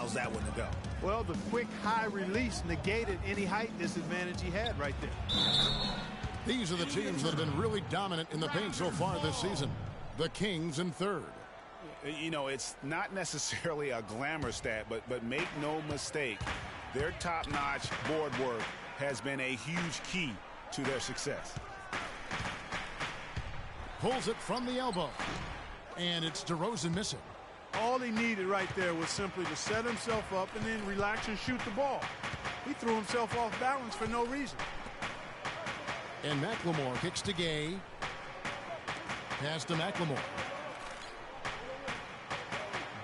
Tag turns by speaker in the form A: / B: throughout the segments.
A: allows that one to go.
B: Well, the quick high release negated any height disadvantage he had right there.
C: These are the teams that have been really dominant in the paint so far this season. The Kings in third.
A: You know, it's not necessarily a glamour stat, but make no mistake, their top-notch board work has been a huge key to their success.
C: Pulls it from the elbow. And it's DeRozan missing.
B: All he needed right there was simply to set himself up and then relax and shoot the ball. He threw himself off balance for no reason.
C: And McLemore kicks to Gay. Pass to McLemore.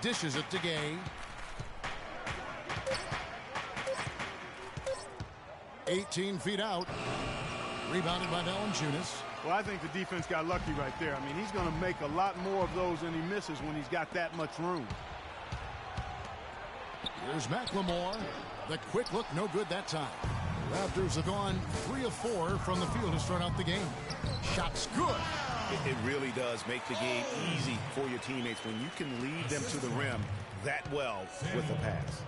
C: Dishes it to Gay. 18 feet out. Rebounded by Valanciunas.
B: Well, I think the defense got lucky right there. I mean, he's going to make a lot more of those than he misses when he's got that much room.
C: Here's McLemore. The quick look, no good that time. Raptors have gone 3 of 4 from the field to start out the game. Shot's good.
A: It really does make the game easy for your teammates when you can lead them to the rim that well with a pass.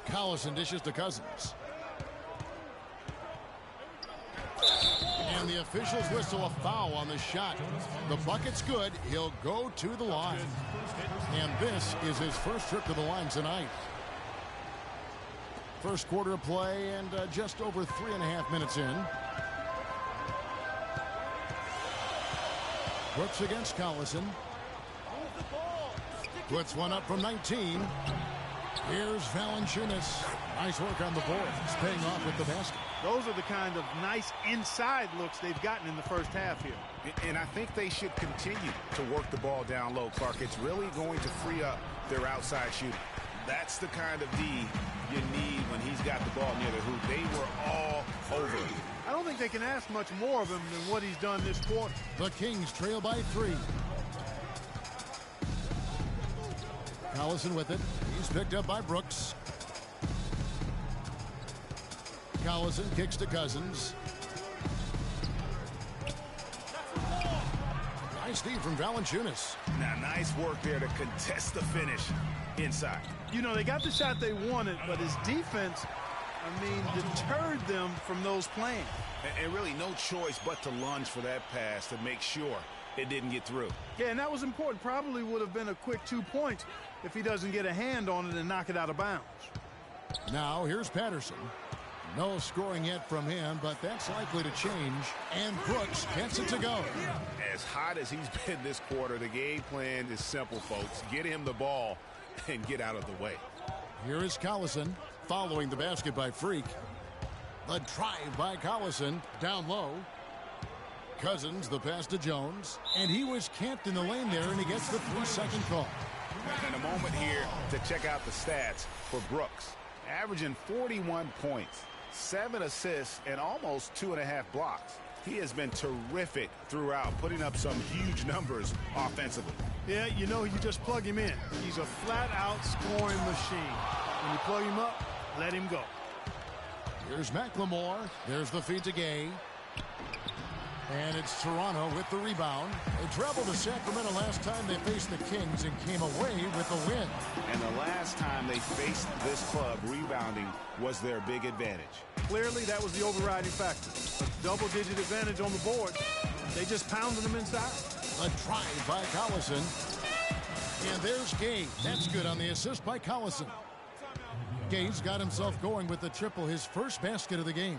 C: Collison dishes to Cousins. And the officials whistle a foul on the shot. The bucket's good. He'll go to the line. And this is his first trip to the line tonight. First quarter of play and just over 3.5 minutes in. Brooks against Collison. Puts one up from 19. Here's Valanciunas. Nice work on the board. He's paying off with the basket.
B: Those are the kind of nice inside looks they've gotten in the first half here.
A: And I think they should continue to work the ball down low, Clark. It's really going to free up their outside shooting. That's the kind of D you need when he's got the ball near the hoop. They were all over it.
B: I don't think they can ask much more of him than what he's done this quarter.
C: The Kings trail by 3. Collison with it. He's picked up by Brooks. Collison kicks to Cousins. Nice feed from Valanciunas.
A: Now, nice work there to contest the finish inside.
B: You know, they got the shot they wanted, but his defense, deterred them from those plays.
A: And really no choice but to lunge for that pass to make sure it didn't get through.
B: Yeah, and that was important. Probably would have been a quick 2 points if he doesn't get a hand on it and knock it out of bounds.
C: Now here's Patterson. No scoring yet from him, but that's likely to change. And Brooks gets it to go.
A: As hot as he's been this quarter, the game plan is simple, folks. Get him the ball and get out of the way.
C: Here is Collison following the basket by Freak. The drive by Collison down low. Cousins, the pass to Jones. And he was camped in the lane there, and he gets the 3-second call.
A: And a moment here to check out the stats for Brooks. Averaging 41 points, 7 assists, and almost 2.5 blocks. He has been terrific throughout, putting up some huge numbers offensively.
B: Yeah, you know, you just plug him in. He's a flat-out scoring machine. When you plug him up, let him go.
C: Here's McLemore. There's the feed to Gay. And it's Toronto with the rebound. They traveled to Sacramento last time they faced the Kings and came away with a win.
A: And the last time they faced this club, rebounding was their big advantage.
B: Clearly, that was the overriding factor. A double-digit advantage on the board. They just pounded them inside.
C: A drive by Collison. And there's Gay. That's good on the assist by Collison. Gay's got himself going with the triple, his first basket of the game.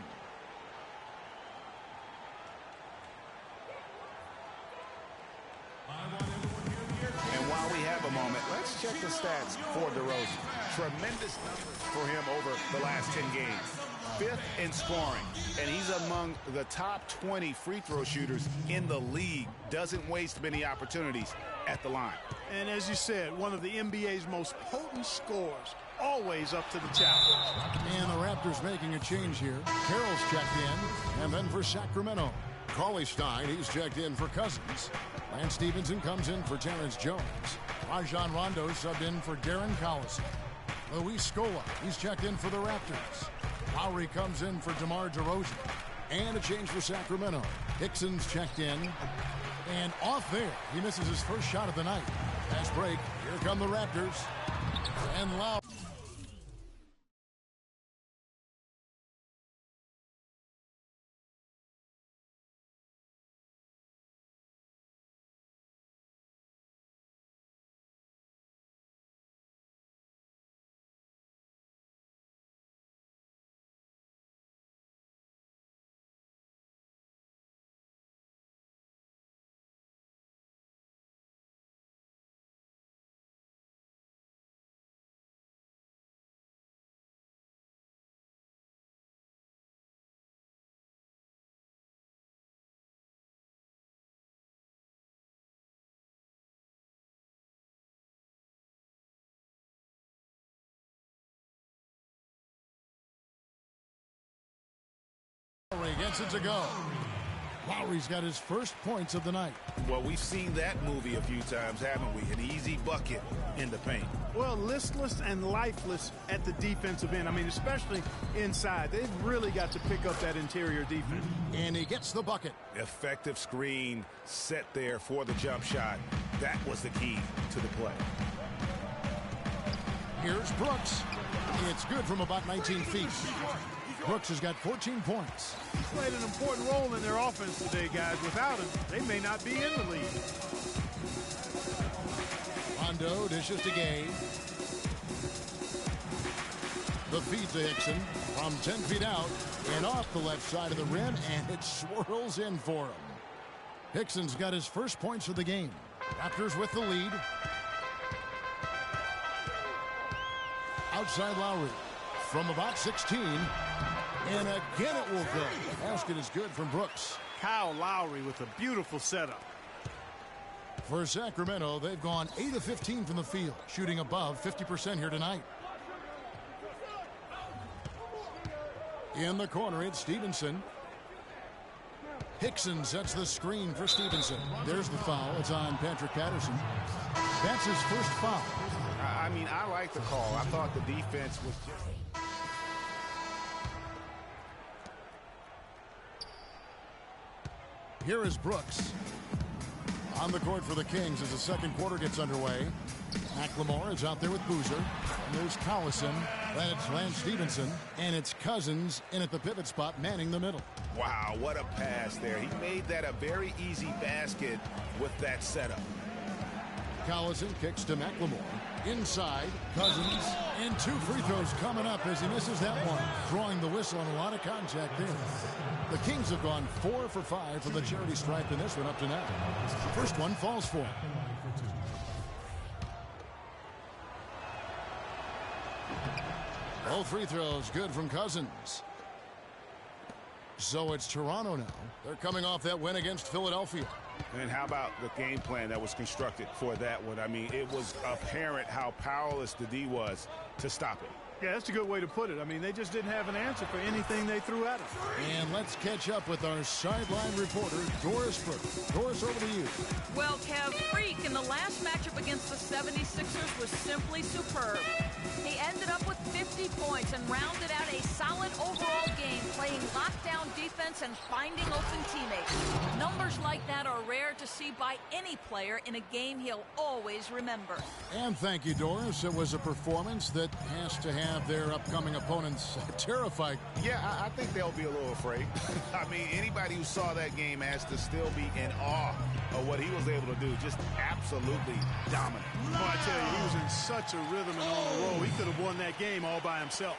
A: And while we have a moment, let's check the stats for DeRozan. Tremendous numbers for him over the last 10 games. 5th in scoring, and he's among the top 20 free throw shooters in the league. Doesn't waste many opportunities at the line.
B: And as you said, one of the NBA's most potent scorers, always up to the challenge.
C: And the Raptors making a change here. Carroll's checked in, and then for Sacramento, Cauley Stein, he's checked in for Cousins. Lance Stevenson comes in for Terrence Jones. Rajon Rondo subbed in for Darren Collison. Luis Scola, he's checked in for the Raptors. Lowry comes in for DeMar DeRozan. And a change for Sacramento. Hickson's checked in. And off there, he misses his first shot of the night. Pass fast break. Here come the Raptors. And Lowry. Gets it to go. Lowry's got his first points of the night.
A: Well, we've seen that movie a few times, haven't we? An easy bucket in the paint.
B: Well, listless and lifeless at the defensive end. I mean, especially inside. They've really got to pick up that interior defense.
C: And he gets the bucket.
A: Effective screen set there for the jump shot. That was the key to the play.
C: Here's Brooks. It's good from about 19 feet. Brooks has got 14 points.
B: He's played an important role in their offense today, guys. Without him, they may not be in the lead.
C: Rondo dishes to Gay. The feed to Hickson from 10 feet out and off the left side of the rim, and it swirls in for him. Hickson's got his first points of the game. Raptors with the lead. Outside Lowry from about 16. And again it will go. Basket is good from Brooks.
B: Kyle Lowry with a beautiful setup.
C: For Sacramento, they've gone 8 of 15 from the field, shooting above 50% here tonight. In the corner, it's Stevenson. Hickson sets the screen for Stevenson. There's the foul. It's on Patrick Patterson. That's his first foul.
A: I mean, I like the call. I thought the defense was just...
C: Here is Brooks. On the court for the Kings as the second quarter gets underway. McLemore is out there with Boozer. And there's Collison. Then it's Lance Stevenson. And it's Cousins in at the pivot spot, manning the middle.
A: Wow, what a pass there. He made that a very easy basket with that setup.
C: Collison kicks to McLemore. Inside, Cousins. And 2 free throws coming up as he misses that one. Drawing the whistle on a lot of contact there. The Kings have gone 4 for 5 from the charity stripe in this one up to now. The first one falls for him. All free throws good from Cousins. So it's Toronto now. They're coming off that win against Philadelphia.
A: And how about the game plan that was constructed for that one? I mean, it was apparent how powerless the D was to stop it.
B: Yeah, that's a good way to put it. I mean, they just didn't have an answer for anything they threw at them.
C: And let's catch up with our sideline reporter, Doris Burke. Doris, over to you.
D: Well, Kev, Freak in the last matchup against the 76ers was simply superb. He ended up with 50 points and rounded out a solid overall game, playing lockdown defense and finding open teammates. Numbers like that are rare to see by any player in a game he'll always remember.
C: And thank you, Doris. It was a performance that has to have their upcoming opponents terrified.
A: Yeah, I think they'll be a little afraid. I mean, anybody who saw that game has to still be in awe of what he was able to do. Just absolutely dominant.
B: Well, I tell you, he was in such a rhythm and on a roll. He could have won that game all by himself.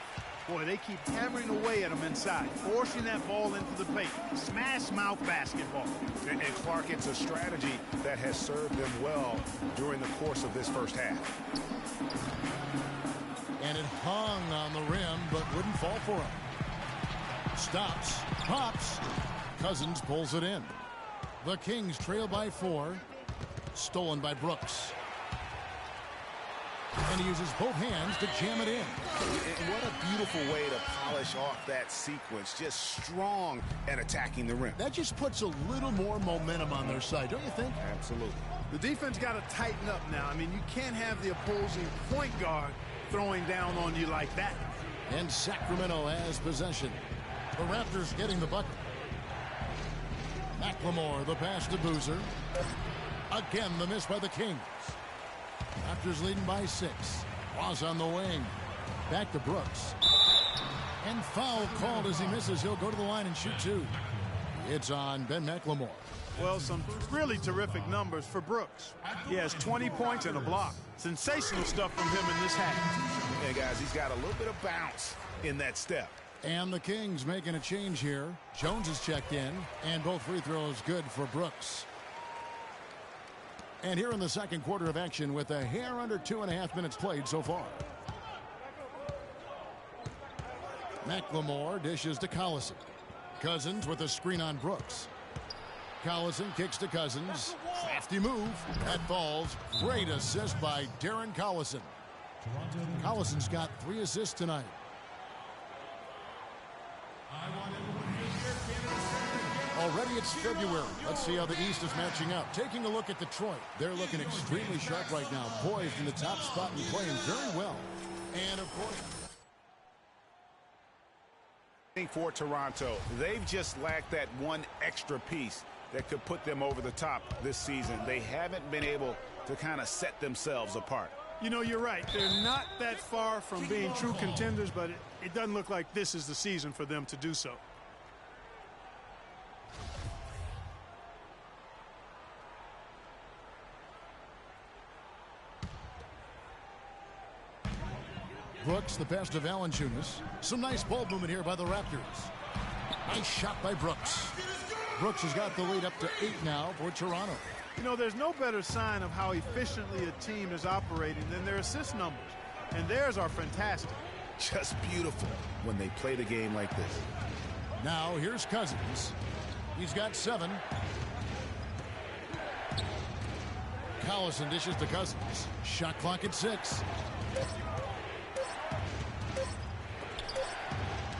B: Boy, they keep hammering away at him inside, forcing that ball into the paint. Smash mouth basketball.
A: And Clark, it's a strategy that has served them well during the course of this first half.
C: And it hung on the rim, but wouldn't fall for him. Stops, pops. Cousins pulls it in. The Kings trail by 4. Stolen by Brooks. And he uses both hands to jam it in.
A: And what a beautiful way to polish off that sequence. Just strong and attacking the rim.
C: That just puts a little more momentum on their side, don't you think?
A: Absolutely.
B: The defense got to tighten up now. I mean, you can't have the opposing point guard throwing down on you like that.
C: And Sacramento has possession. The Raptors getting the bucket. McLemore, the pass to Boozer. Again, the miss by the Kings. Raptors leading by 6. Ross on the wing. Back to Brooks. And foul called as he misses. He'll go to the line and shoot 2. It's on Ben McLemore.
B: Well, some really terrific numbers for Brooks. He has 20 points and a block. Sensational stuff from him in this half.
A: Hey, guys, he's got a little bit of bounce in that step.
C: And the Kings making a change here. Jones is checked in, and both free throws good for Brooks. And here in the second quarter of action with a hair under 2.5 minutes played so far. McLemore dishes to Collison. Cousins with a screen on Brooks. Collison kicks to Cousins. Crafty move. That falls. Great assist by Darren Collison. Collison's got 3 assists tonight. Already it's February. Let's see how the East is matching up. Taking a look at Detroit. They're looking extremely sharp right now. Poised in the top spot and playing very well. And of course,
A: for Toronto, they've just lacked that one extra piece that could put them over the top this season. They haven't been able to kind of set themselves apart.
B: You know, you're right. They're not that far from being true contenders, but it doesn't look like this is the season for them to do so.
C: Brooks, the pass to Valanciunas. Some nice ball movement here by the Raptors. Nice shot by Brooks. Brooks has got the lead up to 8 now for Toronto.
B: You know, there's no better sign of how efficiently a team is operating than their assist numbers. And theirs are fantastic.
A: Just beautiful when they play the game like this.
C: Now here's Cousins. He's got 7. Collison dishes to Cousins. Shot clock at 6.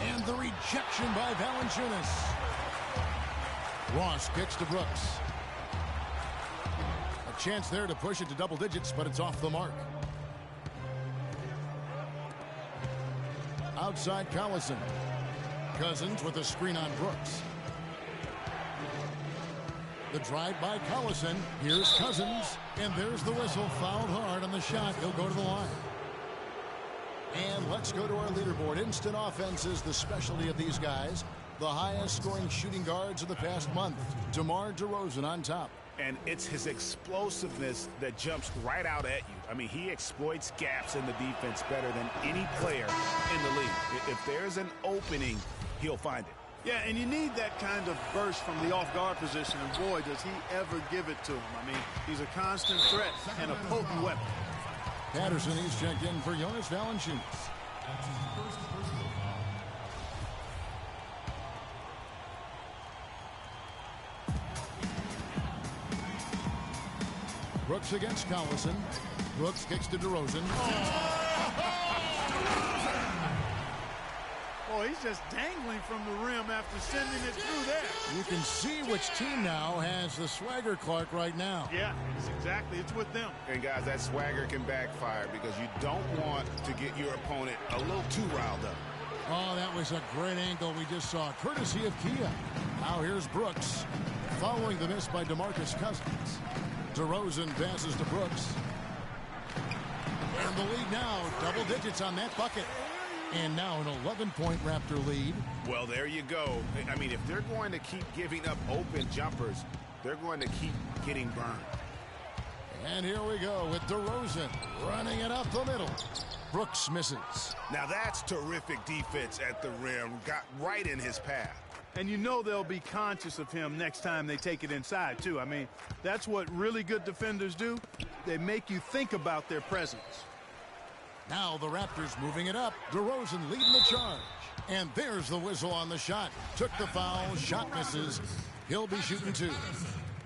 C: And the rejection by Valanciunas. Ross kicks to Brooks. A chance there to push it to double digits, but it's off the mark. Outside Collison. Cousins with a screen on Brooks. The drive by Collison. Here's Cousins. And there's the whistle. Fouled hard on the shot. He'll go to the line. And let's go to our leaderboard. Instant offense is the specialty of these guys. The highest scoring shooting guards of the past month. DeMar DeRozan on top.
A: And it's his explosiveness that jumps right out at you. I mean, he exploits gaps in the defense better than any player in the league. If there's an opening, he'll find it.
B: Yeah, and you need that kind of burst from the off-guard position, and boy, does he ever give it to him. I mean, he's a constant threat and a potent weapon.
C: Patterson, he's checked in for Jonas Valanciunas. Brooks against Collison. Brooks kicks to DeRozan.
B: Boy, he's just dangling from the rim after sending it through there.
C: You can see which team now has the swagger Clark right now.
B: Yeah, it's with them.
A: And guys, that swagger can backfire because you don't want to get your opponent a little too riled up.
C: Oh, that was a great angle we just saw, courtesy of Kia. Now here's Brooks, following the miss by DeMarcus Cousins. DeRozan passes to Brooks. And the lead now, double digits on that bucket. And now an 11-point Raptor lead.
A: Well, there you go. I mean, if they're going to keep giving up open jumpers, they're going to keep getting burned.
C: And here we go with DeRozan running it up the middle. Brooks misses.
A: Now that's terrific defense at the rim. Got right in his path.
B: And you know they'll be conscious of him next time they take it inside, too. I mean, that's what really good defenders do. They make you think about their presence.
C: Now the Raptors moving it up. DeRozan leading the charge. And there's the whistle on the shot. Took the foul. Shot misses. He'll be shooting 2.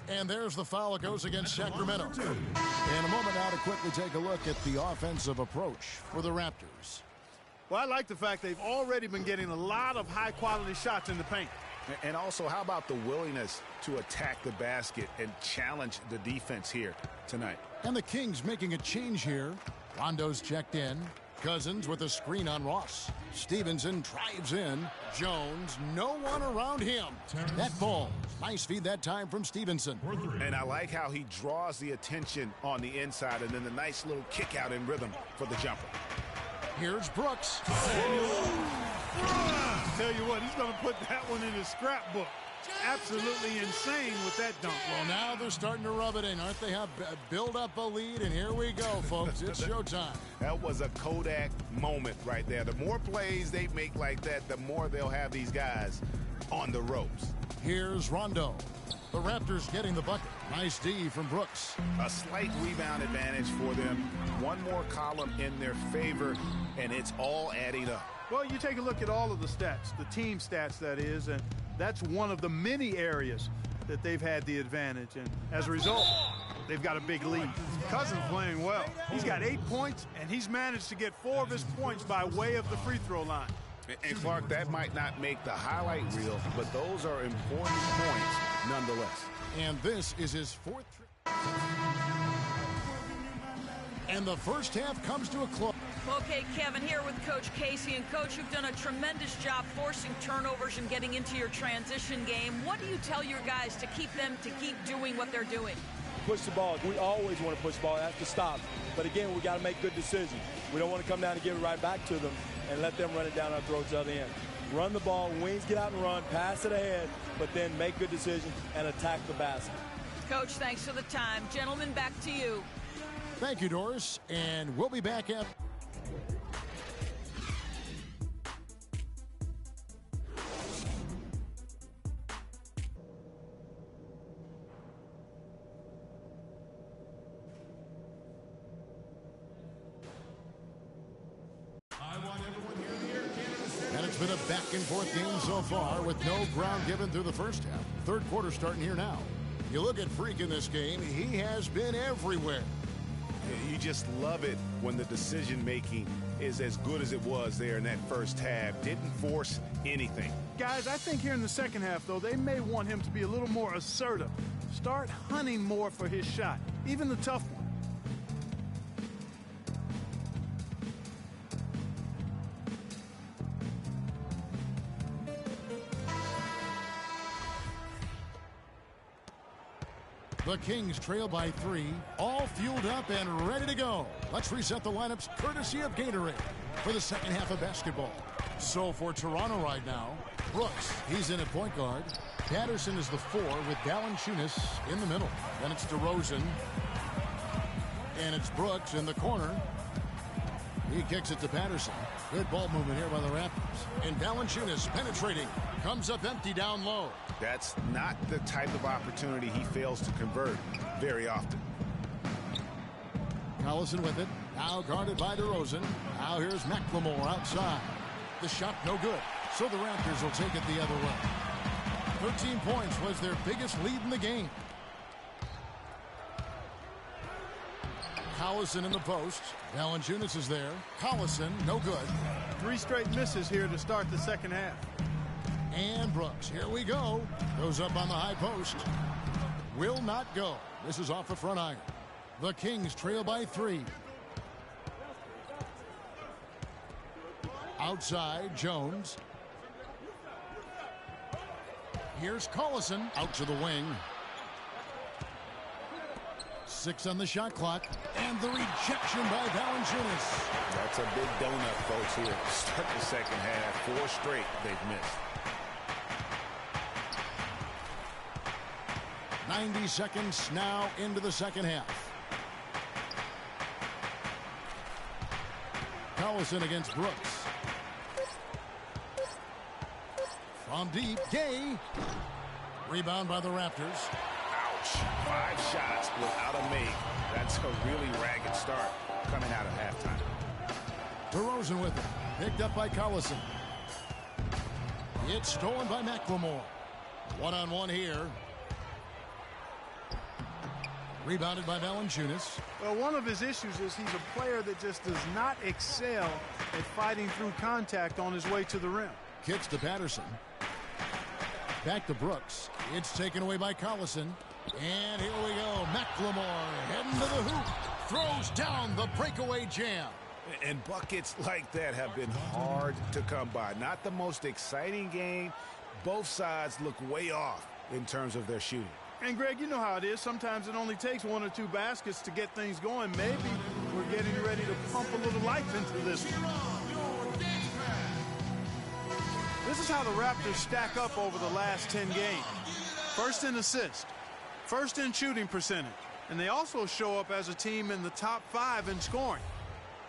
C: And there's the foul. It goes against Sacramento. In a moment now to quickly take a look at the offensive approach for the Raptors.
B: Well, I like the fact they've already been getting a lot of high-quality shots in the paint.
A: And also, how about the willingness to attack the basket and challenge the defense here tonight?
C: And the Kings making a change here. Rondo's checked in. Cousins with a screen on Ross. Stevenson drives in. Jones, no one around him. That falls. Nice feed that time from Stevenson.
A: And I like how he draws the attention on the inside, and then the nice little kick out in rhythm for the jumper.
C: Here's Brooks.
B: Tell you what, he's going to put that one in his scrapbook. Absolutely insane with that dunk.
C: Well, now they're starting to rub it in, aren't they? Build up a lead, and here we go, folks. It's showtime.
A: That was a Kodak moment right there. The more plays they make like that, the more they'll have these guys on the ropes.
C: Here's Rondo. The Raptors getting the bucket. Nice D from Brooks.
A: A slight rebound advantage for them. One more column in their favor, and it's all adding up.
B: Well, you take a look at all of the stats, the team stats, that is, and that's one of the many areas that they've had the advantage. And as a result, they've got a big lead. Cousins playing well. He's got 8 points, and he's managed to get 4 of his points by way of the free throw line.
A: And Clark, that might not make the highlight reel, but those are important points nonetheless.
C: And this is his 4th trip. And the first half comes to a close.
D: Okay, Kevin, here with Coach Casey. And, Coach, you've done a tremendous job forcing turnovers and getting into your transition game. What do you tell your guys to keep doing what they're doing?
E: Push the ball. We always want to push the ball. That's to stop. But, again, we got to make good decisions. We don't want to come down and give it right back to them and let them run it down our throats at the end. Run the ball, wings get out and run, pass it ahead, but then make good decisions and attack the basket.
D: Coach, thanks for the time. Gentlemen, back to you.
C: Thank you, Doris. And we'll be back at... It's been a back-and-forth game so far with no ground given through the first half. Third quarter starting here now. You look at Freak in this game, he has been everywhere.
A: You just love it when the decision-making is as good as it was there in that first half. Didn't force anything.
B: Guys, I think here in the second half, though, they may want him to be a little more assertive. Start hunting more for his shot, even the tough one.
C: The Kings trail by 3, all fueled up and ready to go. Let's reset the lineups courtesy of Gatorade for the second half of basketball. So for Toronto right now, Brooks, he's in at point guard. Patterson is the 4 with Valanciunas in the middle. Then it's DeRozan. And it's Brooks in the corner. He kicks it to Patterson. Good ball movement here by the Raptors. And Valanciunas penetrating. Comes up empty down low.
A: That's not the type of opportunity he fails to convert very often.
C: Collison with it. Now guarded by DeRozan. Now here's McLemore outside. The shot no good. So the Raptors will take it the other way. 13 points was their biggest lead in the game. Collison in the post. Valanciunas is there. Collison, no good.
B: 3 straight misses here to start the second half.
C: And Brooks, here we go. Goes up on the high post. Will not go. This is off the front iron. The Kings trail by 3. Outside, Jones. Here's Collison out to the wing. 6 on the shot clock. And the rejection by Valanciunas.
A: That's a big donut, folks, here. Start the second half. 4 straight they've missed.
C: 90 seconds now into the second half. Collison against Brooks. From deep, Gay. Rebound by the Raptors.
A: Ouch. 5 shots without a make. That's a really ragged start coming out of halftime.
C: DeRozan with it. Picked up by Collison. It's stolen by McLemore. One-on-one here. Rebounded by Valanciunas.
B: Well, one of his issues is he's a player that just does not excel at fighting through contact on his way to the rim.
C: Kicks to Patterson. Back to Brooks. It's taken away by Collison. And here we go. McLemore heading to the hoop. Throws down the breakaway jam.
A: And buckets like that have been hard to come by. Not the most exciting game. Both sides look way off in terms of their shooting.
B: And, Greg, you know how it is. Sometimes it only takes 1 or 2 baskets to get things going. Maybe we're getting ready to pump a little life into this one. This is how the Raptors stack up over the last 10 games. First in assists, first in shooting percentage, and they also show up as a team in the top 5 in scoring.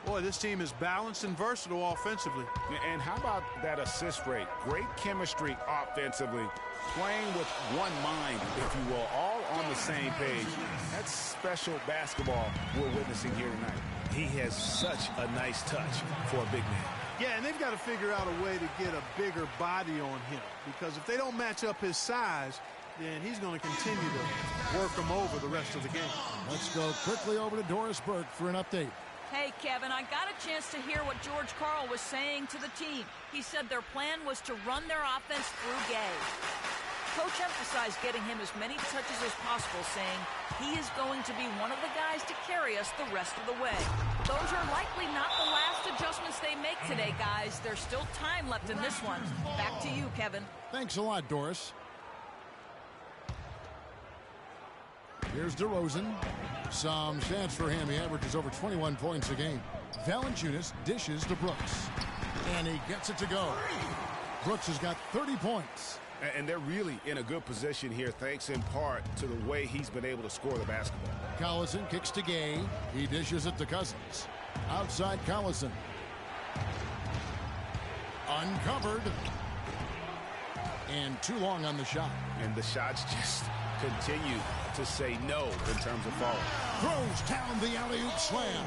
B: Boy, this team is balanced and versatile offensively.
A: And how about that assist rate? Great chemistry offensively. Playing with one mind, if you will, all on the same page. That's special basketball we're witnessing here tonight. He has such a nice touch for a big man.
B: Yeah, and they've got to figure out a way to get a bigger body on him, because if they don't match up his size, then he's going to continue to work him over the rest of the game.
C: Let's go quickly over to Doris Burke for an update.
D: Hey, Kevin, I got a chance to hear what George Karl was saying to the team. He said their plan was to run their offense through Gay. Coach emphasized getting him as many touches as possible, saying he is going to be one of the guys to carry us the rest of the way. Those are likely not the last adjustments they make today, guys. There's still time left in this one. Back to you, Kevin.
C: Thanks a lot, Doris. Here's DeRozan. Some stats for him. He averages over 21 points a game. Valanciunas dishes to Brooks. And he gets it to go. Brooks has got 30 points.
A: And they're really in a good position here, thanks in part to the way he's been able to score the basketball.
C: Collison kicks to Gay. He dishes it to Cousins. Outside Collison. Uncovered. And too long on the shot.
A: And the shots just continue to say no in terms of falling.
C: Throws down the alley-oop slam.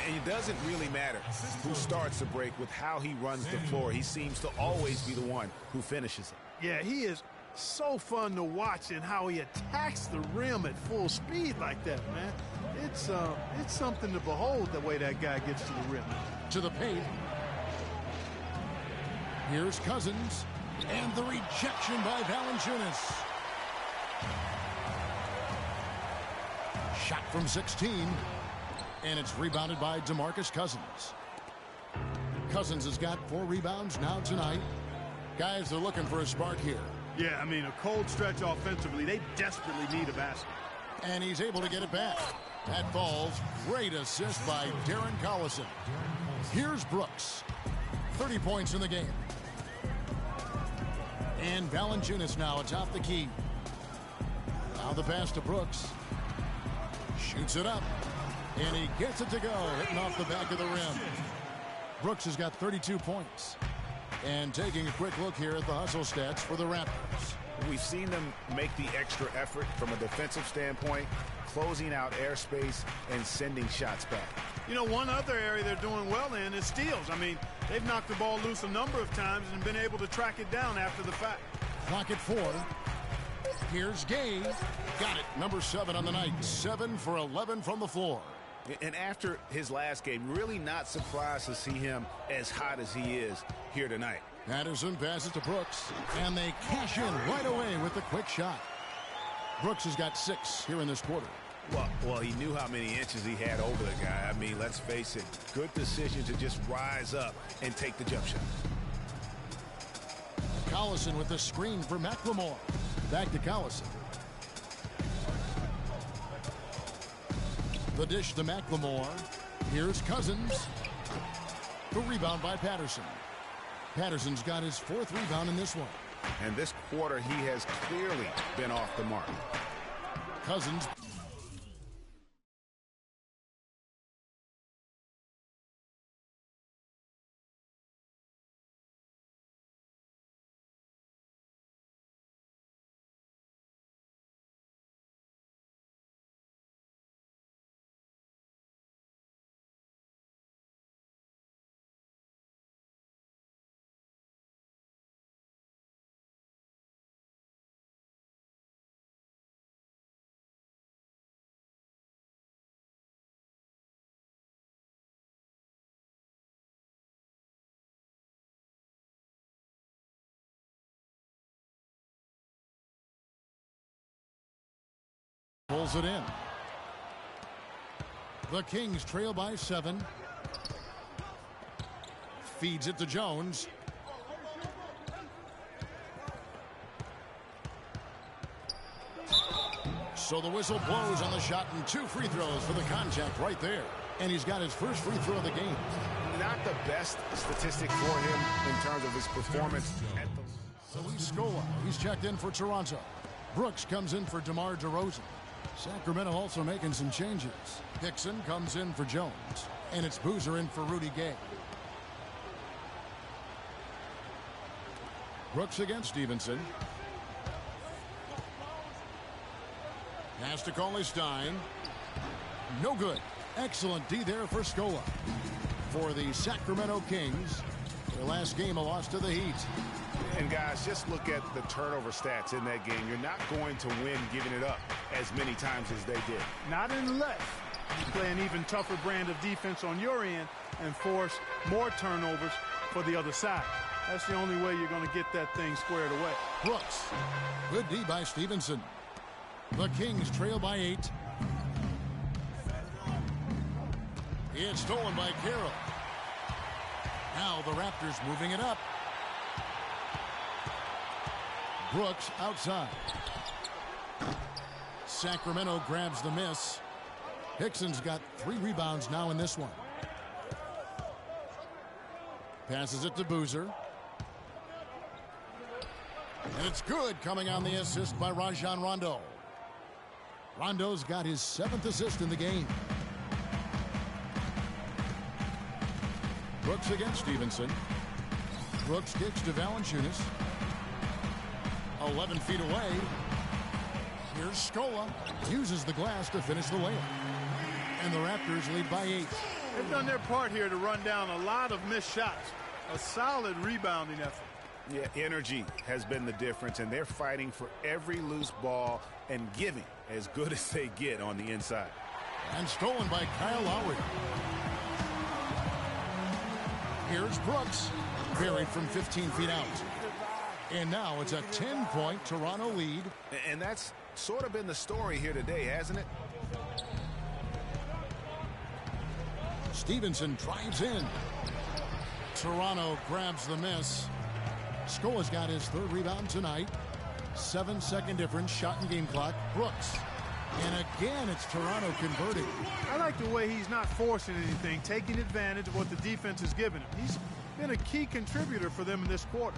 A: And it doesn't really matter who starts the break with how he runs the floor. He seems to always be the one who finishes it.
B: Yeah, he is so fun to watch in how he attacks the rim at full speed like that, man. It's something to behold the way that guy gets to the rim.
C: To the paint. Here's Cousins. And the rejection by Valanciunas. Shot from 16. And it's rebounded by DeMarcus Cousins. Cousins has got 4 rebounds now tonight. Guys, they're looking for a spark here.
B: Yeah, I mean, a cold stretch offensively. They desperately need a basket.
C: And he's able to get it back. That falls. Great assist by Darren Collison. Here's Brooks. 30 points in the game. And Valanciunas now atop the key. Now the pass to Brooks. Shoots it up. And he gets it to go, hitting off the back of the rim. Brooks has got 32 points. And taking a quick look here at the hustle stats for the Raptors.
A: We've seen them make the extra effort from a defensive standpoint, closing out airspace and sending shots back.
B: You know, one other area they're doing well in is steals. I mean, they've knocked the ball loose a number of times and been able to track it down after the fact.
C: Clock at 4. Here's Gay. Got it. Number 7 on the night. 7 for 11 from the floor.
A: And after his last game, really not surprised to see him as hot as he is here tonight.
C: Patterson passes to Brooks, and they cash in right away with a quick shot. Brooks has got 6 here in this quarter.
A: Well, he knew how many inches he had over the guy. I mean, let's face it, good decision to just rise up and take the jump shot.
C: Collison with the screen for McLemore. Back to Collison. The dish to McLemore. Here's Cousins. The rebound by Patterson. Patterson's got his 4th rebound in this one.
A: And this quarter, he has clearly been off the mark.
C: Cousins. Pulls it in. The Kings trail by 7. Feeds it to Jones. So the whistle blows on the shot, and 2 free throws for the contact right there. And he's got his first free throw of the game.
A: Not the best statistic for him in terms of his performance.
C: So he's Scola. He's checked in for Toronto. Brooks comes in for DeMar DeRozan. Sacramento also making some changes. Dixon comes in for Jones. And it's Boozer in for Rudy Gay. Brooks against Stevenson. Pass to Cauley-Stein. No good. Excellent D there for Scola. For the Sacramento Kings, their last game a loss to the Heat.
A: And guys, just look at the turnover stats in that game. You're not going to win giving it up as many times as they did.
B: Not unless you play an even tougher brand of defense on your end and force more turnovers for the other side. That's the only way you're going to get that thing squared away.
C: Brooks. Good D by Stevenson. The Kings trail by 8. It's stolen by Carroll. Now the Raptors moving it up. Brooks outside. Sacramento grabs the miss. Hickson's got 3 rebounds now in this one. Passes it to Boozer. And it's good, coming on the assist by Rajon Rondo. Rondo's got his 7th assist in the game. Brooks against Stevenson. Brooks kicks to Valanciunas. 11 feet away. Here's Scola. Uses the glass to finish the layup. And the Raptors lead by 8.
B: They've done their part here to run down a lot of missed shots. A solid rebounding effort.
A: Yeah, energy has been the difference, and they're fighting for every loose ball and giving as good as they get on the inside.
C: And stolen by Kyle Lowry. Here's Brooks. Buried from 15 feet out. And now it's a 10-point Toronto lead.
A: And that's sort of been the story here today, hasn't it?
C: Stevenson drives in. Toronto grabs the miss. Scola's got his 3rd rebound tonight. 7-second difference, shot and game clock. Brooks. And again, it's Toronto converting.
B: I like the way he's not forcing anything, taking advantage of what the defense is giving him. He's been a key contributor for them in this quarter.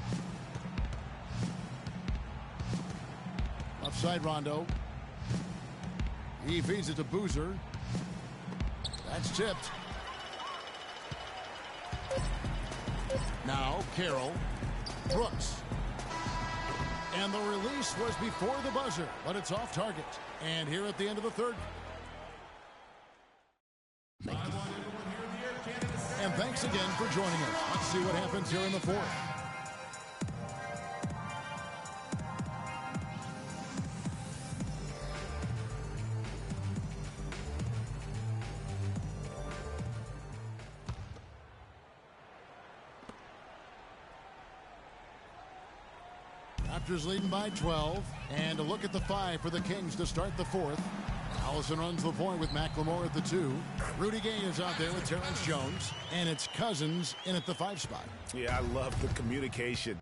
C: Offside Rondo. He feeds it to Boozer. That's tipped. Now Carroll. Brooks. And the release was before the buzzer, but it's off target. And here at the end of the 3rd. And thanks again for joining us. Let's see what happens here in the 4th. Raptors leading by 12. And a look at the 5 for the Kings to start the 4th. Allison runs the point with McLemore at the 2. Rudy Gay is out there with Terrence Jones. And it's Cousins in at the 5 spot.
A: Yeah, I love the communication.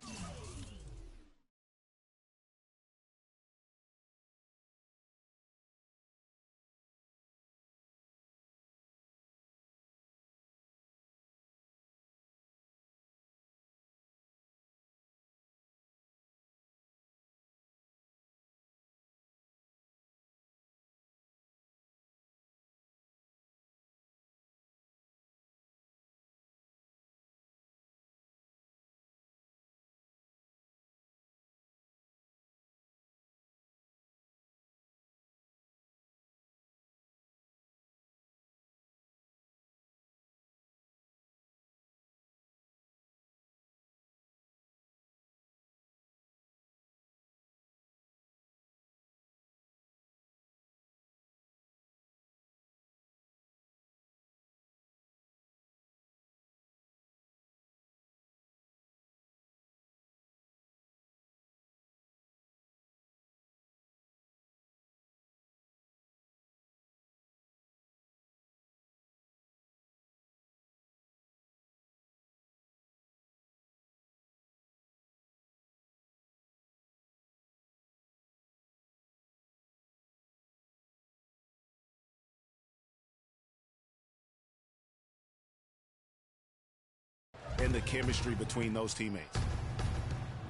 A: in the chemistry between those teammates.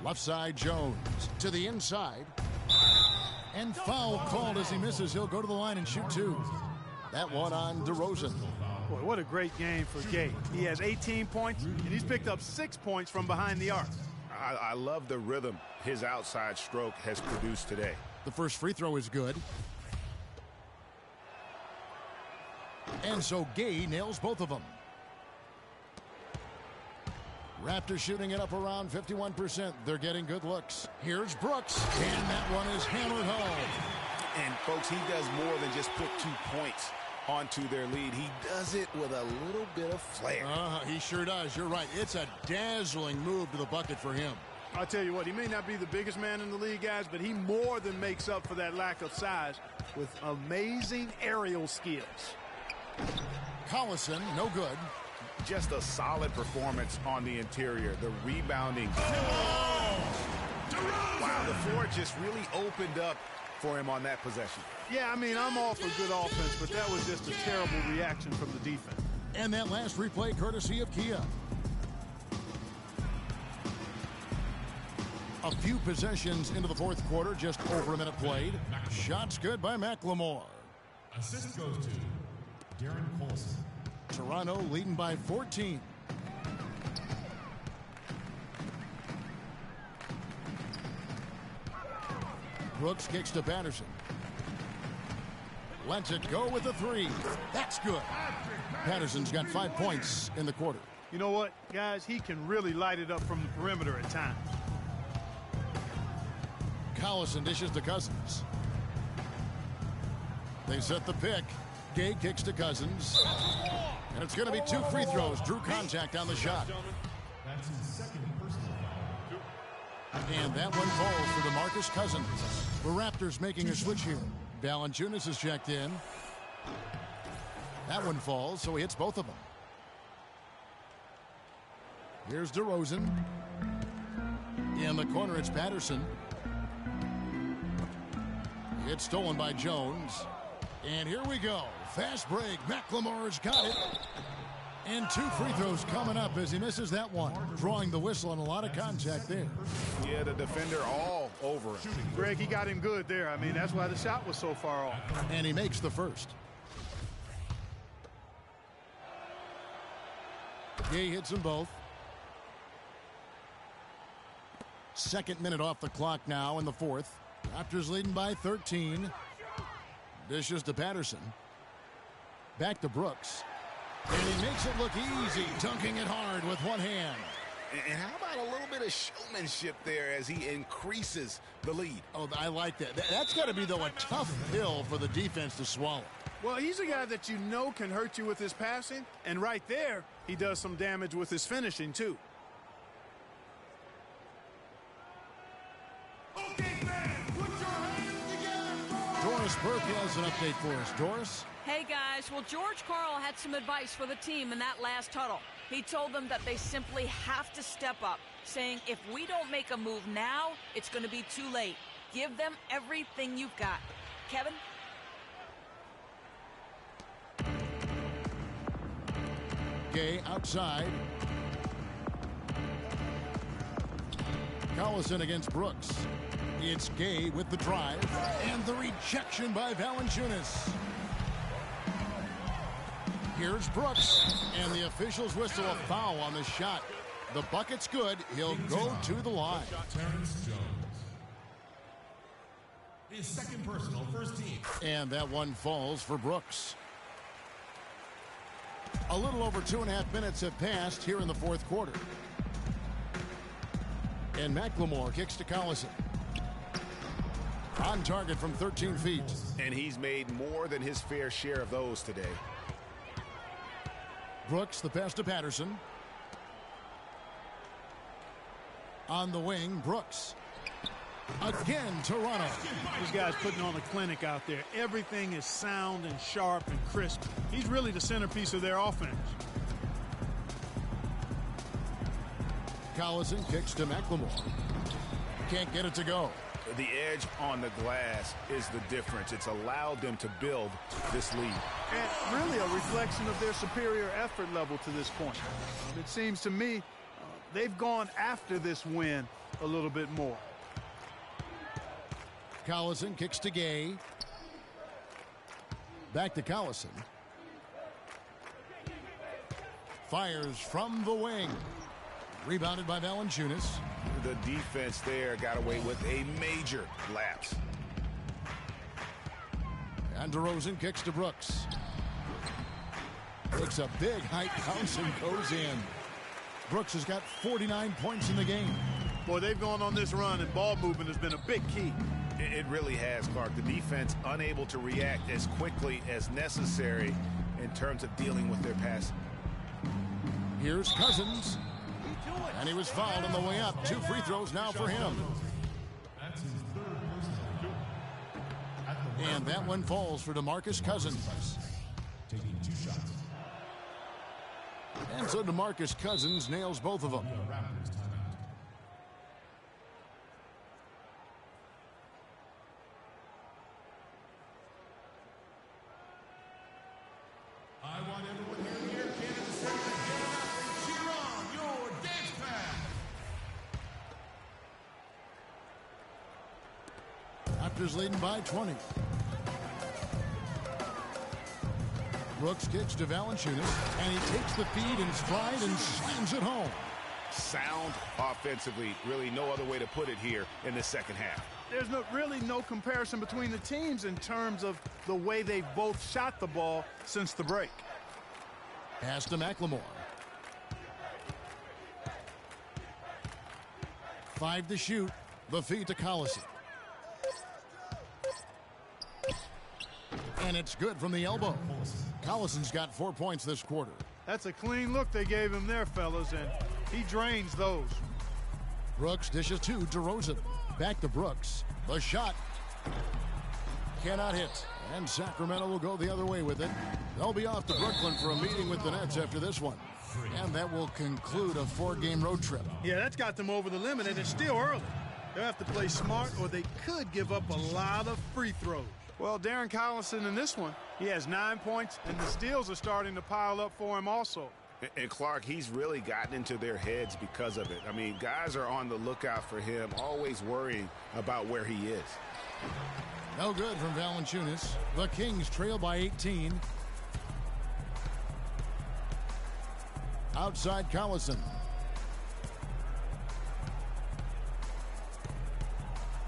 C: Left side, Jones to the inside. And foul called as he misses. He'll go to the line and shoot two. That one on DeRozan.
B: Boy, what a great game for Gay. He has 18 points, and he's picked up 6 points from behind the arc.
A: I love the rhythm his outside stroke has produced today.
C: The first free throw is good. And so Gay nails both of them. Raptors shooting it up around 51%. They're getting good looks. Here's Brooks, and that one is hammered home.
A: And, folks, he does more than just put 2 points onto their lead. He does it with a little bit of flair.
C: He sure does. You're right. It's a dazzling move to the bucket for him.
B: I'll tell you what, he may not be the biggest man in the league, guys, but he more than makes up for that lack of size with amazing aerial skills.
C: Collison, no good.
A: Just a solid performance on the interior. The rebounding. Wow, the floor just really opened up for him on that possession.
B: Yeah, I mean, I'm all for good offense, but that was just a terrible reaction from the defense.
C: And that last replay courtesy of Kia. A few possessions into the fourth quarter, just over a minute played. Shots good by McLemore.
F: Assist goes to Darren Collison.
C: Toronto leading by 14. Brooks kicks to Patterson. Lets it go with a three. That's good. Patterson's got 5 points in the quarter.
B: You know what, guys? He can really light it up from the perimeter at times.
C: Collison dishes to Cousins. They set the pick. Gay kicks to Cousins. And it's going to be 2 free throws. Drew contact on the shot.
F: That's his second personal foul.
C: And that one falls for DeMarcus Cousins. The Raptors making a switch here. Valanciunas is checked in. That one falls, so he hits both of them. Here's DeRozan. In the corner, it's Patterson. It's stolen by Jones. And here we go. Fast break. McLemore's got it. And 2 free throws coming up as he misses that one. Drawing the whistle and a lot of contact there.
A: Yeah, the defender all over him.
B: Greg, he got him good there. I mean, that's why the shot was so far off.
C: And he makes the first. Gay hits them both. Second minute off the clock now in the fourth. Raptors leading by 13. Dishes to Patterson. Back to Brooks. And he makes it look easy, dunking it hard with one hand.
A: And how about a little bit of showmanship there as he increases the lead?
C: Oh, I like that. That's got to be, though, a tough pill for the defense to swallow.
B: Well, he's a guy that you know can hurt you with his passing. And right there, he does some damage with his finishing, too.
C: Doris Burke has an update for us. Doris?
D: Hey, guys. Well, George Karl had some advice for the team in that last huddle. He told them that they simply have to step up, saying if we don't make a move now, it's going to be too late. Give them everything you've got. Kevin?
C: Gay outside. Collison against Brooks. It's Gay with the drive. And the rejection by Valanciunas. Here's Brooks. And the officials whistle a foul on the shot. The bucket's good. He'll go to the line.
F: Terrence Jones. His second personal, first team.
C: And that one falls for Brooks. A little over 2.5 minutes have passed here in the fourth quarter. And McLemore kicks to Collison. On target from 13 feet.
A: And he's made more than his fair share of those today.
C: Brooks, the pass to Patterson. On the wing, Brooks. Again, Toronto.
B: This guy's putting on a clinic out there. Everything is sound and sharp and crisp. He's really the centerpiece of their offense.
C: Collison kicks to McLemore. Can't get it to go.
A: The edge on the glass is the difference. It's allowed them to build this lead.
B: And really a reflection of their superior effort level to this point. It seems to me they've gone after this win a little bit more.
C: Collison kicks to Gay. Back to Collison. Fires from the wing. Rebounded by Valanciunas.
A: The defense there got away with a major lapse.
C: And DeRozan kicks to Brooks. Takes a big height bounce and goes in. Brooks has got 49 points in the game.
B: Boy, they've gone on this run, and ball movement has been a big key.
A: It really has, Clark. The defense unable to react as quickly as necessary in terms of dealing with their passing.
C: Here's Cousins. And he was fouled on the way up. 2 free throws now for him.
F: That's his third personal.
C: And that one falls for DeMarcus Cousins.
F: Taking 2 shots.
C: And so DeMarcus Cousins nails both of them.
F: Raptors timeout. I want everyone here Kansas City to get up and cheer on your dance pad.
C: Raptors leading by 20. Brooks kicks to Valanciunas, and he takes the feed in stride and slams it home.
A: Sound offensively, really no other way to put it here in the second half.
B: There's really no comparison between the teams in terms of the way they both shot the ball since the break.
C: Pass to McLemore. 5 to shoot. The feed to Collison. And it's good from the elbow. Collison's got 4 points this quarter.
B: That's a clean look they gave him there, fellas, and he drains those.
C: Brooks dishes to DeRozan. Back to Brooks. The shot cannot hit. And Sacramento will go the other way with it. They'll be off to Brooklyn for a meeting with the Nets after this one. And that will conclude a 4-game road trip.
B: Yeah, that's got them over the limit, and it's still early. They'll have to play smart, or they could give up a lot of free throws. Well, Darren Collison in this one, he has 9 points, and the steals are starting to pile up for him also.
A: And Clark, he's really gotten into their heads because of it. I mean, guys are on the lookout for him, always worrying about where he is.
C: No good from Valanciunas. The Kings trail by 18. Outside Collison.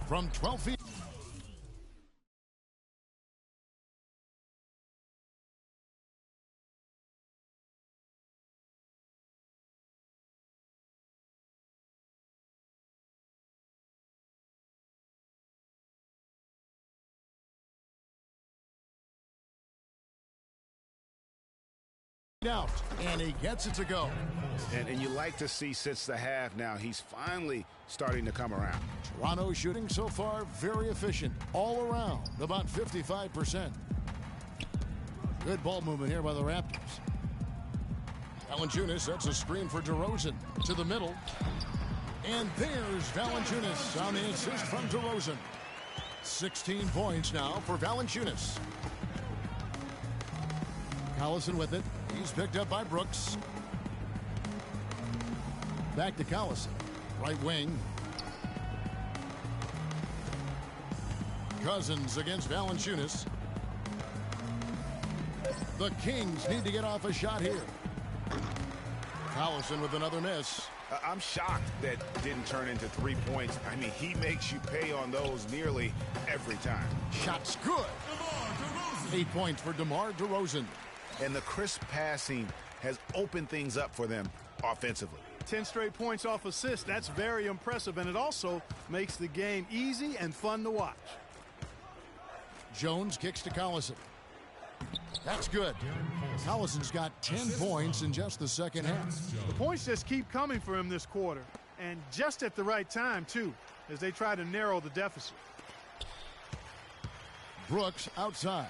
C: From 12 feet. Out, and he gets it to go.
A: And you like to see since the half now, he's finally starting to come around.
C: Toronto shooting so far very efficient all around, about 55%. Good ball movement here by the Raptors. Valanciunas sets a screen for DeRozan to the middle. And there's Valanciunas on the assist from DeRozan. 16 points now for Valanciunas. Collison with it. He's picked up by Brooks. Back to Collison. Right wing. Cousins against Valanciunas. The Kings need to get off a shot here. Collison with another miss.
A: I'm shocked that didn't turn into 3 points. I mean, he makes you pay on those nearly every time.
C: Shot's good. 8 points for DeMar DeRozan.
A: And the crisp passing has opened things up for them offensively.
B: 10 straight points off assists. That's very impressive, and it also makes the game easy and fun to watch.
C: Jones kicks to Collison. That's good. Collison's got 10 points in just the second half.
B: The points just keep coming for him this quarter, and just at the right time, too, as they try to narrow the deficit.
C: Brooks outside.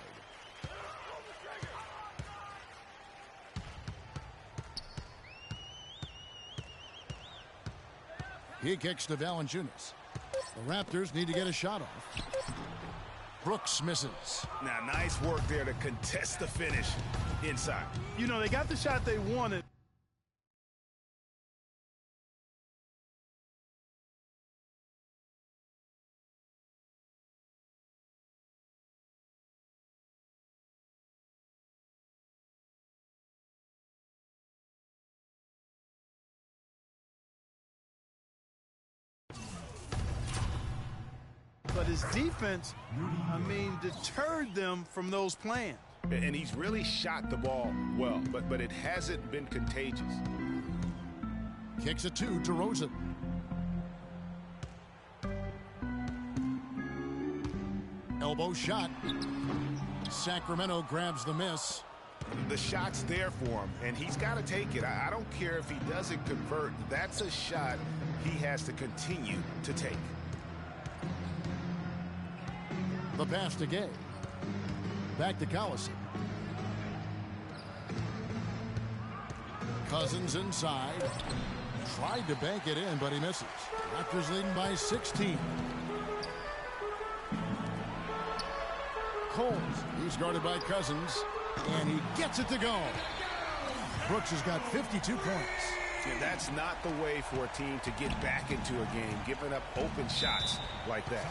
C: He kicks to Valanciunas. The Raptors need to get a shot off. Brooks misses.
A: Now, nice work there to contest the finish inside.
B: You know, they got the shot they wanted. but his defense, deterred them from those plans.
A: And he's really shot the ball well, but it hasn't been contagious.
C: Kicks it to DeRozan. Elbow shot. Sacramento grabs the miss.
A: The shot's there for him, and he's got to take it. I don't care if he doesn't convert. That's a shot he has to continue to take.
C: The pass to Gay. Back to Collison. Cousins inside. Tried to bank it in, but he misses. Raptors leading by 16. Coles. He's guarded by Cousins. And he gets it to go. Brooks has got 52 points.
A: Yeah, that's not the way for a team to get back into a game, giving up open shots like that.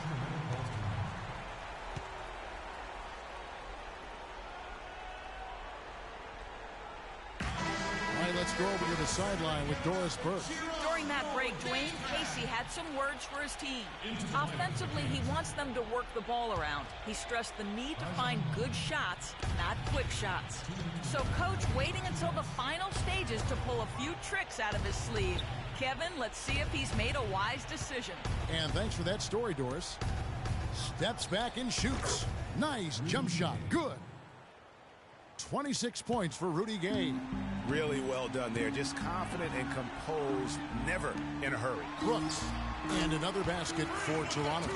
C: All right, let's go over to the sideline with Doris Burke.
D: During that break, Dwayne Casey had some words for his team. Offensively, he wants them to work the ball around. He stressed the need to find good shots, not quick shots. So Coach waiting until the final stages to pull a few tricks out of his sleeve. Kevin, let's see if he's made a wise decision.
C: And thanks for that story, Doris. Steps back and shoots. Nice jump shot. Good. 26 points for Rudy Gay.
A: Really well done there. Just confident and composed, never in a hurry.
C: Brooks. And another basket for Toronto.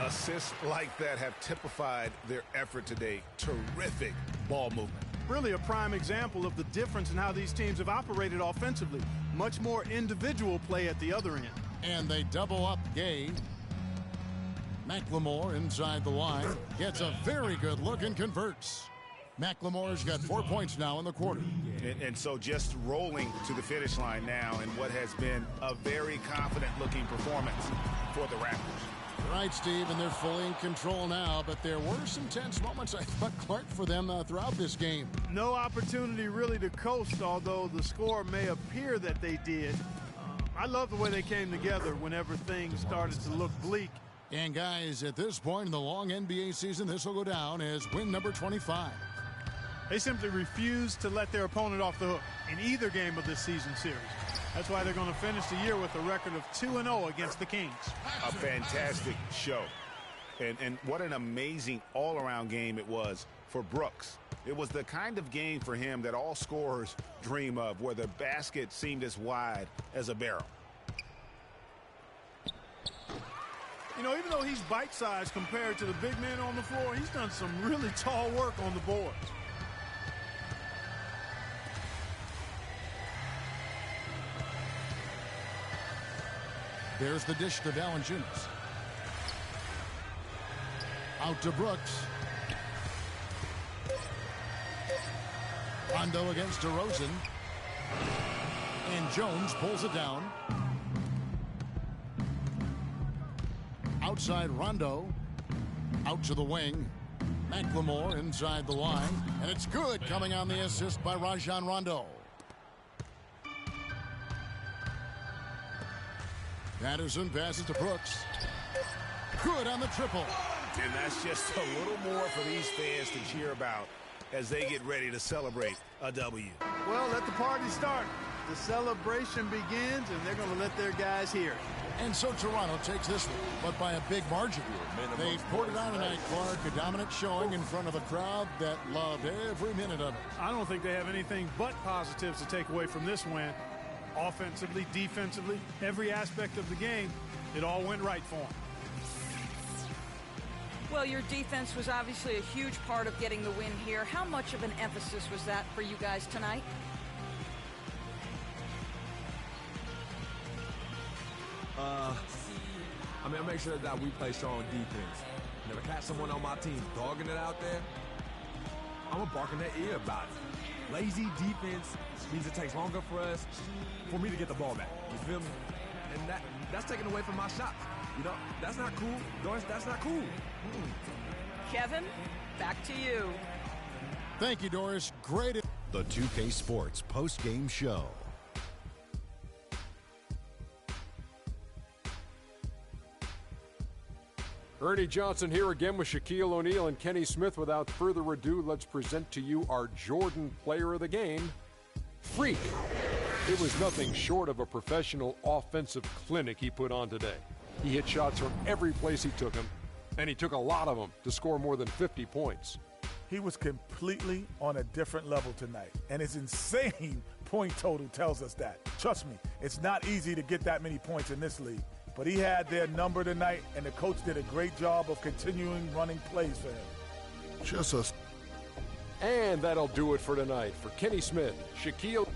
A: Assists like that have typified their effort today. Terrific ball movement.
B: Really a prime example of the difference in how these teams have operated offensively. Much more individual play at the other end.
C: And they double up Gay. McLemore inside the line. Gets a very good look and converts. McLemore's got 4 points now in the quarter.
A: And so just rolling to the finish line now in what has been a very confident-looking performance for the Raptors.
C: Right, Steve, and they're fully in control now, but there were some tense moments, I thought, Clark, for them throughout this game.
B: No opportunity really to coast, although the score may appear that they did. I love the way they came together whenever things started to look bleak.
C: And, guys, at this point in the long NBA season, this will go down as win number 25.
B: They simply refuse to let their opponent off the hook in either game of this season series. That's why they're going to finish the year with a record of 2-0 against the Kings.
A: A fantastic show. And what an amazing all-around game it was for Brooks. It was the kind of game for him that all scorers dream of, where the basket seemed as wide as a barrel.
B: You know, even though he's bite-sized compared to the big men on the floor, he's done some really tall work on the boards.
C: There's the dish to Valanciunas. Out to Brooks. Rondo against DeRozan. And Jones pulls it down. Outside Rondo. Out to the wing. McLemore inside the line. And it's good, coming on the assist by Rajon Rondo. Patterson passes to Brooks. Good on the triple.
A: And that's just a little more for these fans to cheer about as they get ready to celebrate a W.
B: Well, let the party start. The celebration begins, and they're going to let their guys hear it.
C: And so Toronto takes this one, but by a big margin. They poured it on tonight, Clark. A dominant showing in front of a crowd that loved every minute of it.
B: I don't think they have anything but positives to take away from this win. Offensively, defensively, every aspect of the game, it all went right for them.
D: Well, your defense was obviously a huge part of getting the win here. How much of an emphasis was that for you guys tonight?
G: I make sure that we play strong defense. And if I catch someone on my team dogging it out there, I'm going to bark in their ear about it. Lazy defense means it takes longer for me to get the ball back. You feel me? And that's taken away from my shots. You know, that's not cool. Doris, that's not cool.
D: Kevin, back to you.
C: Thank you, Doris. Great.
H: The 2K Sports post-game show.
I: Ernie Johnson here again with Shaquille O'Neal and Kenny Smith. Without further ado, let's present to you our Jordan Player of the Game, Freak. It was nothing short of a professional offensive clinic he put on today. He hit shots from every place he took them, and he took a lot of them to score more than 50 points.
J: He was completely on a different level tonight, and his insane point total tells us that. Trust me, it's not easy to get that many points in this league. But he had their number tonight, and the coach did a great job of continuing running plays for him.
I: And that'll do it for tonight. For Kenny Smith, Shaquille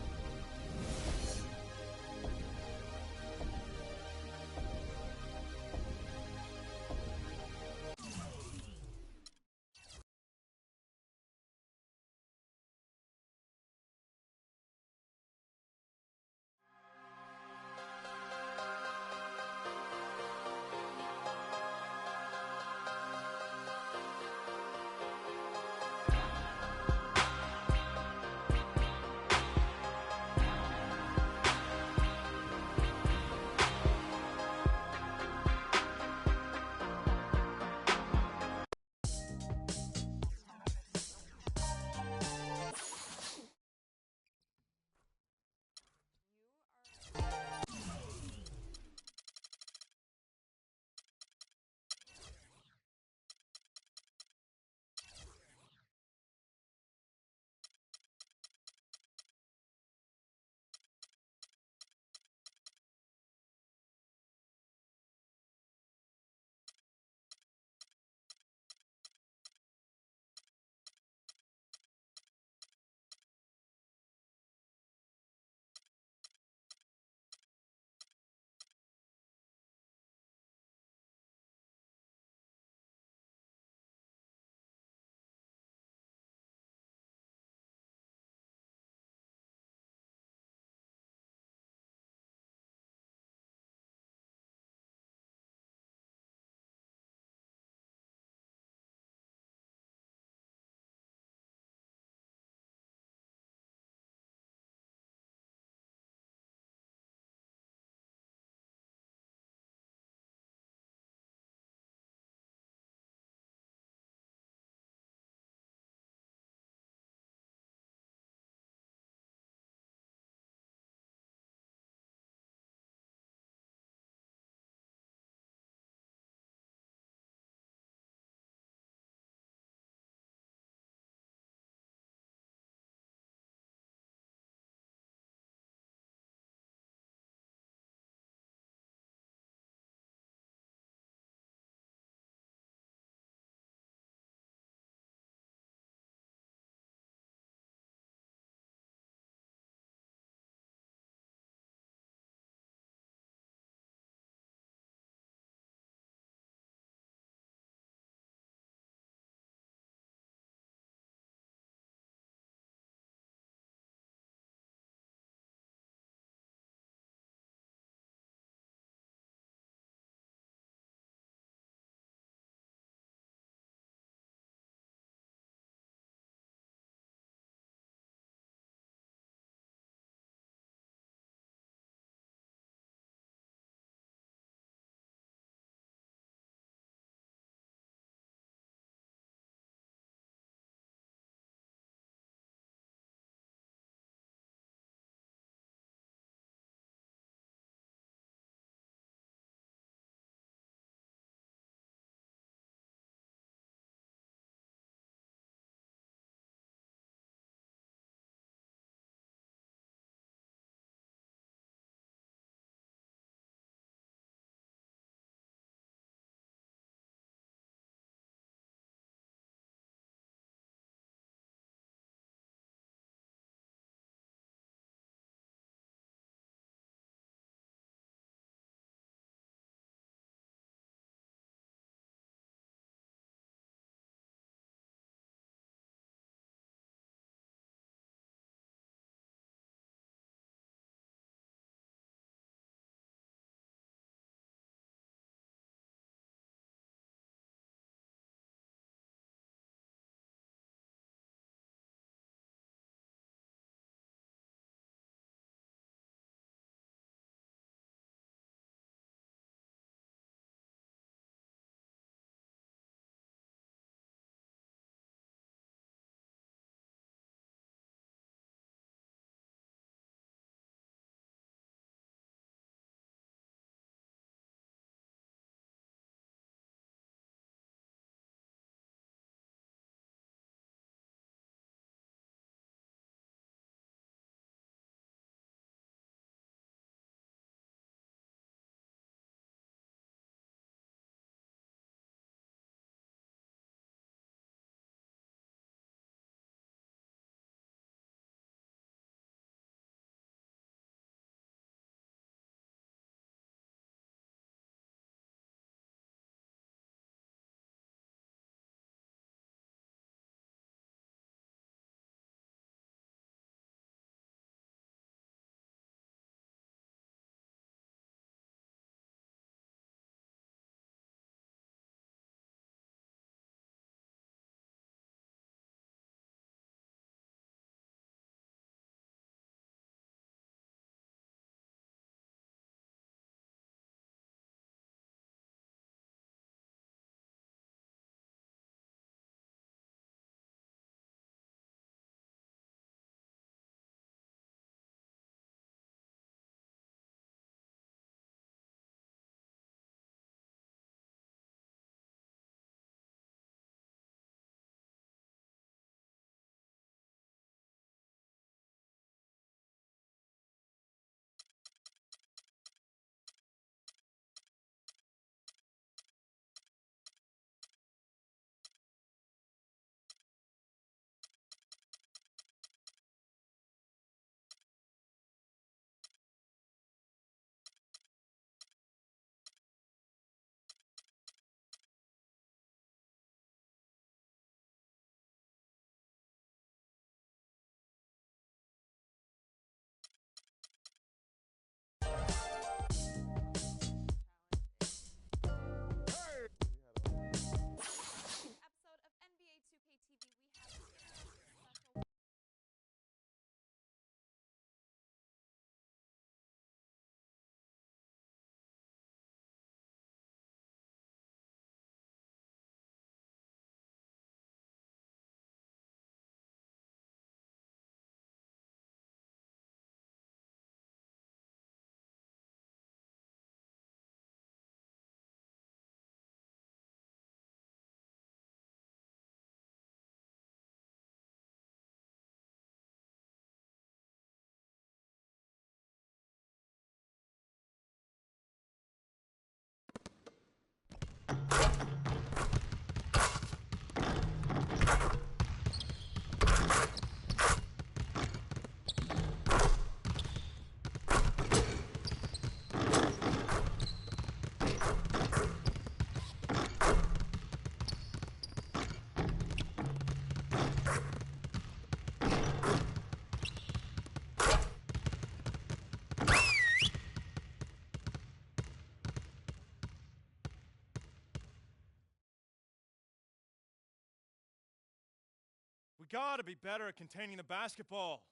K: We gotta be better at containing the basketball.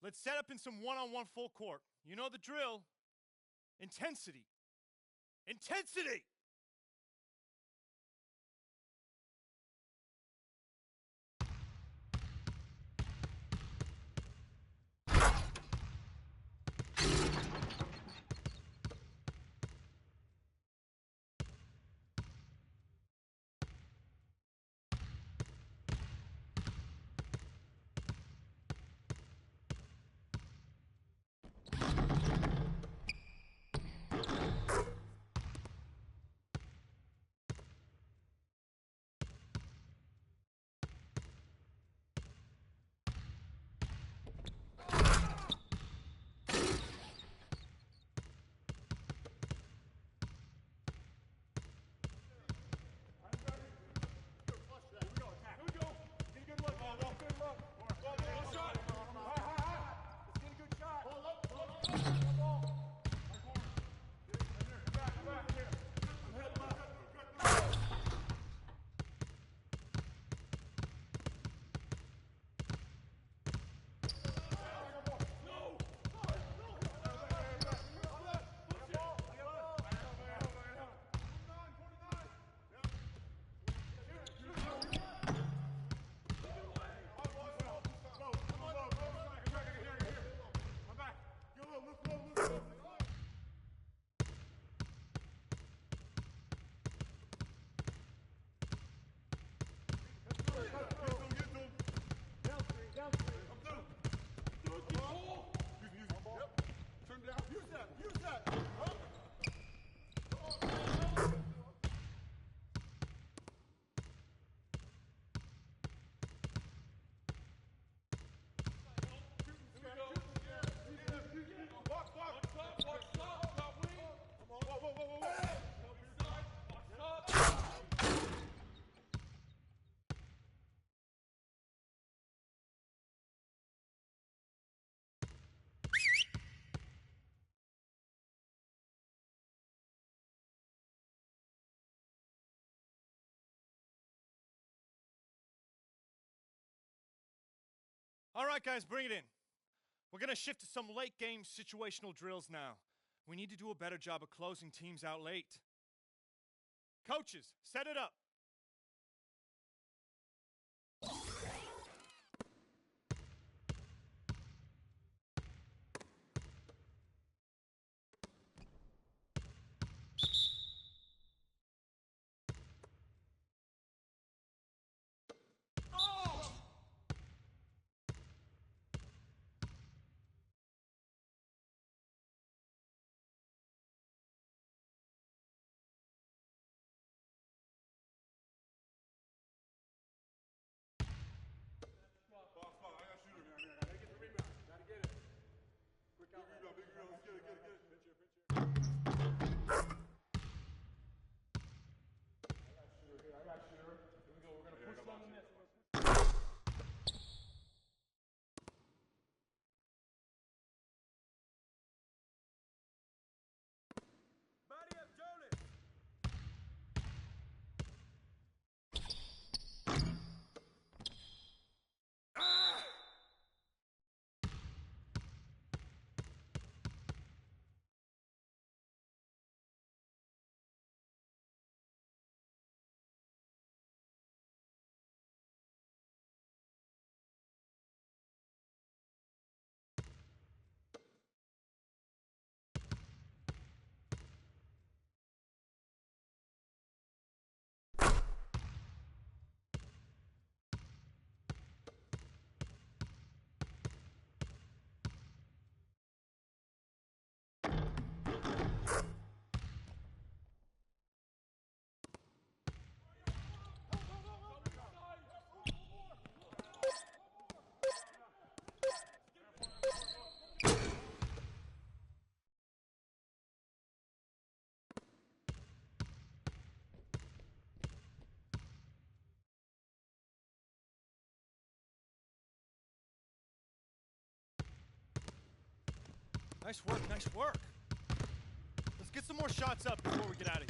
K: Let's set up in some one-on-one full court. You know the drill. Intensity. Intensity! All right, guys, bring it in. We're going to shift to some late-game situational drills now. We need to do a better job of closing teams out late. Coaches, set it up. Nice work, nice work. Let's get some more shots up before we get out of here.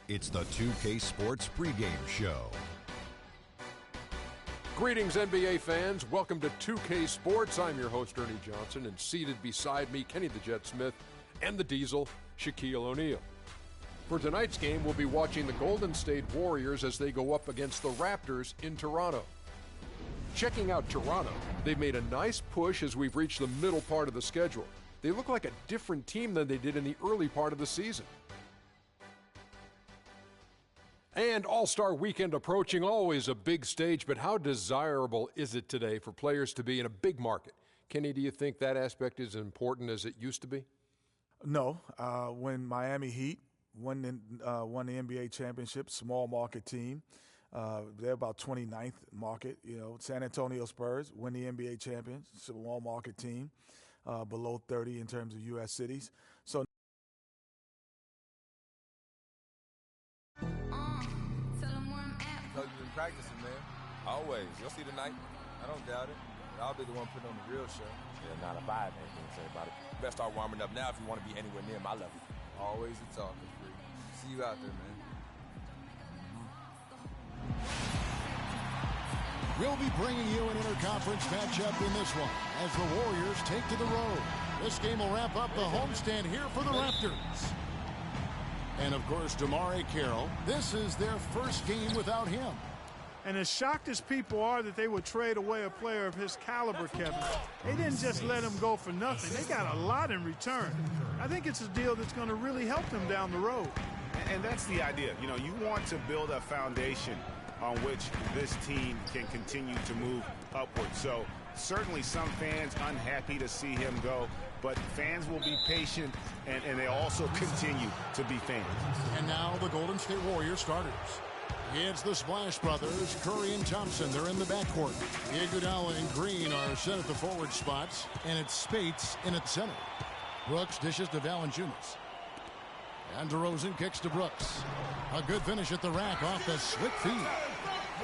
H: It's the 2K Sports pregame show.
I: Greetings, NBA fans. Welcome to 2K Sports. I'm your host, Ernie Johnson, and seated beside me, Kenny the Jet Smith, and the Diesel, Shaquille O'Neal. For tonight's game, we'll be watching the Golden State Warriors as they go up against the Raptors in Toronto. Checking out Toronto, they've made a nice push as we've reached the middle part of the schedule. They look like a different team than they did in the early part of the season. And All-Star Weekend approaching, always a big stage, but how desirable is it today for players to be in a big market? Kenny, do you think that aspect is as important as it used to be?
J: No. When Miami Heat won the NBA championship, small market team, they're about 29th market. You know, San Antonio Spurs win the NBA champions, small market team, below 30 in terms of U.S. cities. So
G: Practicing, man. Always. You'll see tonight. I don't doubt it. But I'll be the one putting on the real show.
E: Yeah, not a vibe, man. Can't say about it.
G: You better start warming up now if you want to be anywhere near my level. Always a talker, free. See you out there, man.
C: We'll be bringing you an interconference matchup in this one as the Warriors take to the road. This game will wrap up the homestand here for the Raptors. And, of course, DeMar Carroll, this is their first game without him.
B: And as shocked as people are that they would trade away a player of his caliber, Kevin, they didn't just let him go for nothing. They got a lot in return. I think it's a deal that's going to really help them down the road.
A: And that's the idea. You know, you want to build a foundation on which this team can continue to move upward. So certainly some fans unhappy to see him go, but fans will be patient, and they also continue to be fans.
C: And now the Golden State Warriors starters. It's the Splash Brothers, Curry and Thompson. They're in the backcourt. Iguodala and Green are set at the forward spots, and it's Spates in at center. Brooks dishes to Valanciunas. And DeRozan kicks to Brooks. A good finish at the rack off the slick feed.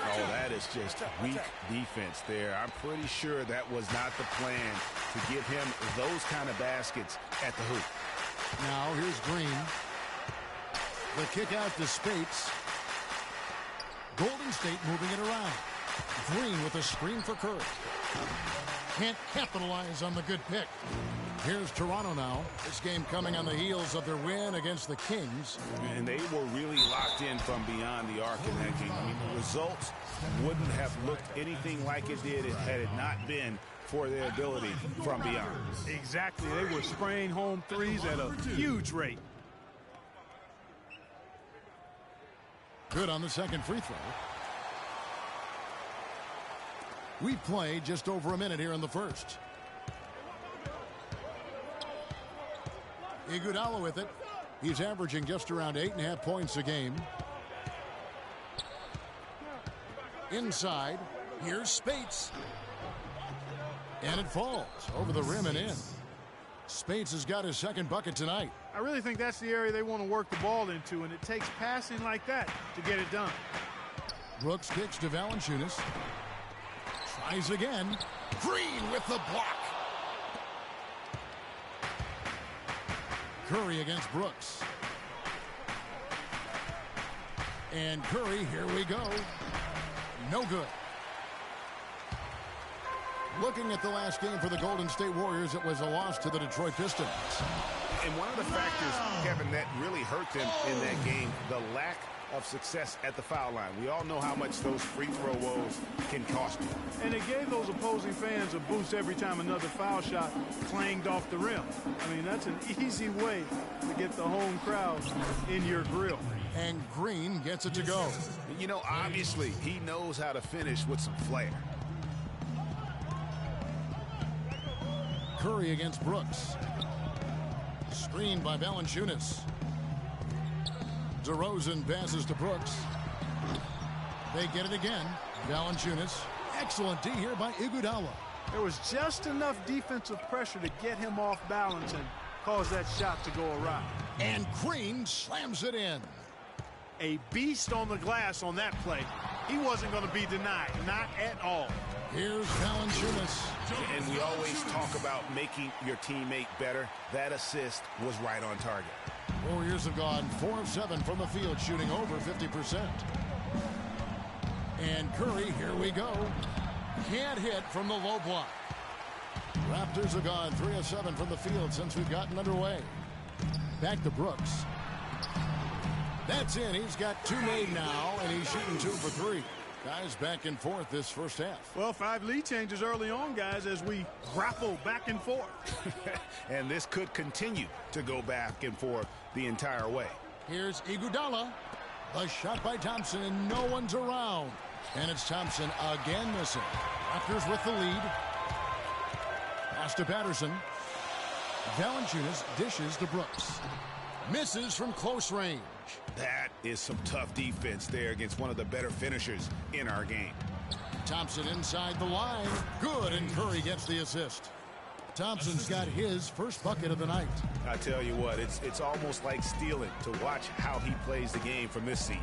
A: Oh, that is just weak defense there. I'm pretty sure that was not the plan to give him those kind of baskets at the hoop.
C: Now here's Green. The kick out to Spates. Golden State moving it around. Green with a screen for Curry. can't capitalize on the good pick. Here's Toronto now. This game coming on the heels of their win against the Kings.
A: And they were really locked in from beyond the arc in that game. I mean, the results wouldn't have looked anything like it did had it not been for their ability from beyond.
B: Exactly. They were spraying home threes at a huge rate.
C: Good on the second free throw. We play just over a minute here in the first. Iguodala with it. He's averaging just around 8.5 points a game. Inside. Here's Spates. And it falls over the rim and in. Spates has got his second bucket tonight.
B: I really think that's the area they want to work the ball into, and it takes passing like that to get it done.
C: Brooks kicks to Valanciunas. Tries again. Green with the block. Curry against Brooks. And Curry, here we go. No good. Looking at the last game for the Golden State Warriors, it was a loss to the Detroit Pistons.
A: And one of the factors, Kevin, that really hurt them in that game, the lack of success at the foul line. We all know how much those free throw woes can cost you.
B: And it gave those opposing fans a boost every time another foul shot clanged off the rim. I mean, that's an easy way to get the home crowd in your grill.
C: And Green gets it to go.
A: You know, obviously, he knows how to finish with some flair.
C: Curry against Brooks. Screened by Valanciunas. DeRozan passes to Brooks. They get it again. Valanciunas. Excellent D here by Iguodala.
B: There was just enough defensive pressure to get him off balance and cause that shot to go awry.
C: And Green slams it in.
B: A beast on the glass on that play. He wasn't going to be denied. Not at all.
C: Here's Valanciunas.
A: And we always talk about making your teammate better. That assist was right on target.
C: Warriors have gone 4 of 7 from the field, shooting over 50%. And Curry, here we go. Can't hit from the low block. Raptors have gone 3 of 7 from the field since we've gotten underway. Back to Brooks. That's in. He's got 2 made now, and he's shooting 2 for 3. Guys back and forth this first half.
B: Well, 5 lead changes early on, guys, as we grapple back and forth.
A: And this could continue to go back and forth the entire way.
C: Here's Iguodala. The shot by Thompson, and no one's around. And it's Thompson again missing. Raptors with the lead. Pass to Patterson. Valanciunas dishes to Brooks. Misses from close range.
A: That is some tough defense there against one of the better finishers in our game.
C: Thompson inside the line. Good, and Curry gets the assist. Thompson's got his first bucket of the night.
A: I tell you what, it's almost like stealing to watch how he plays the game from this seat.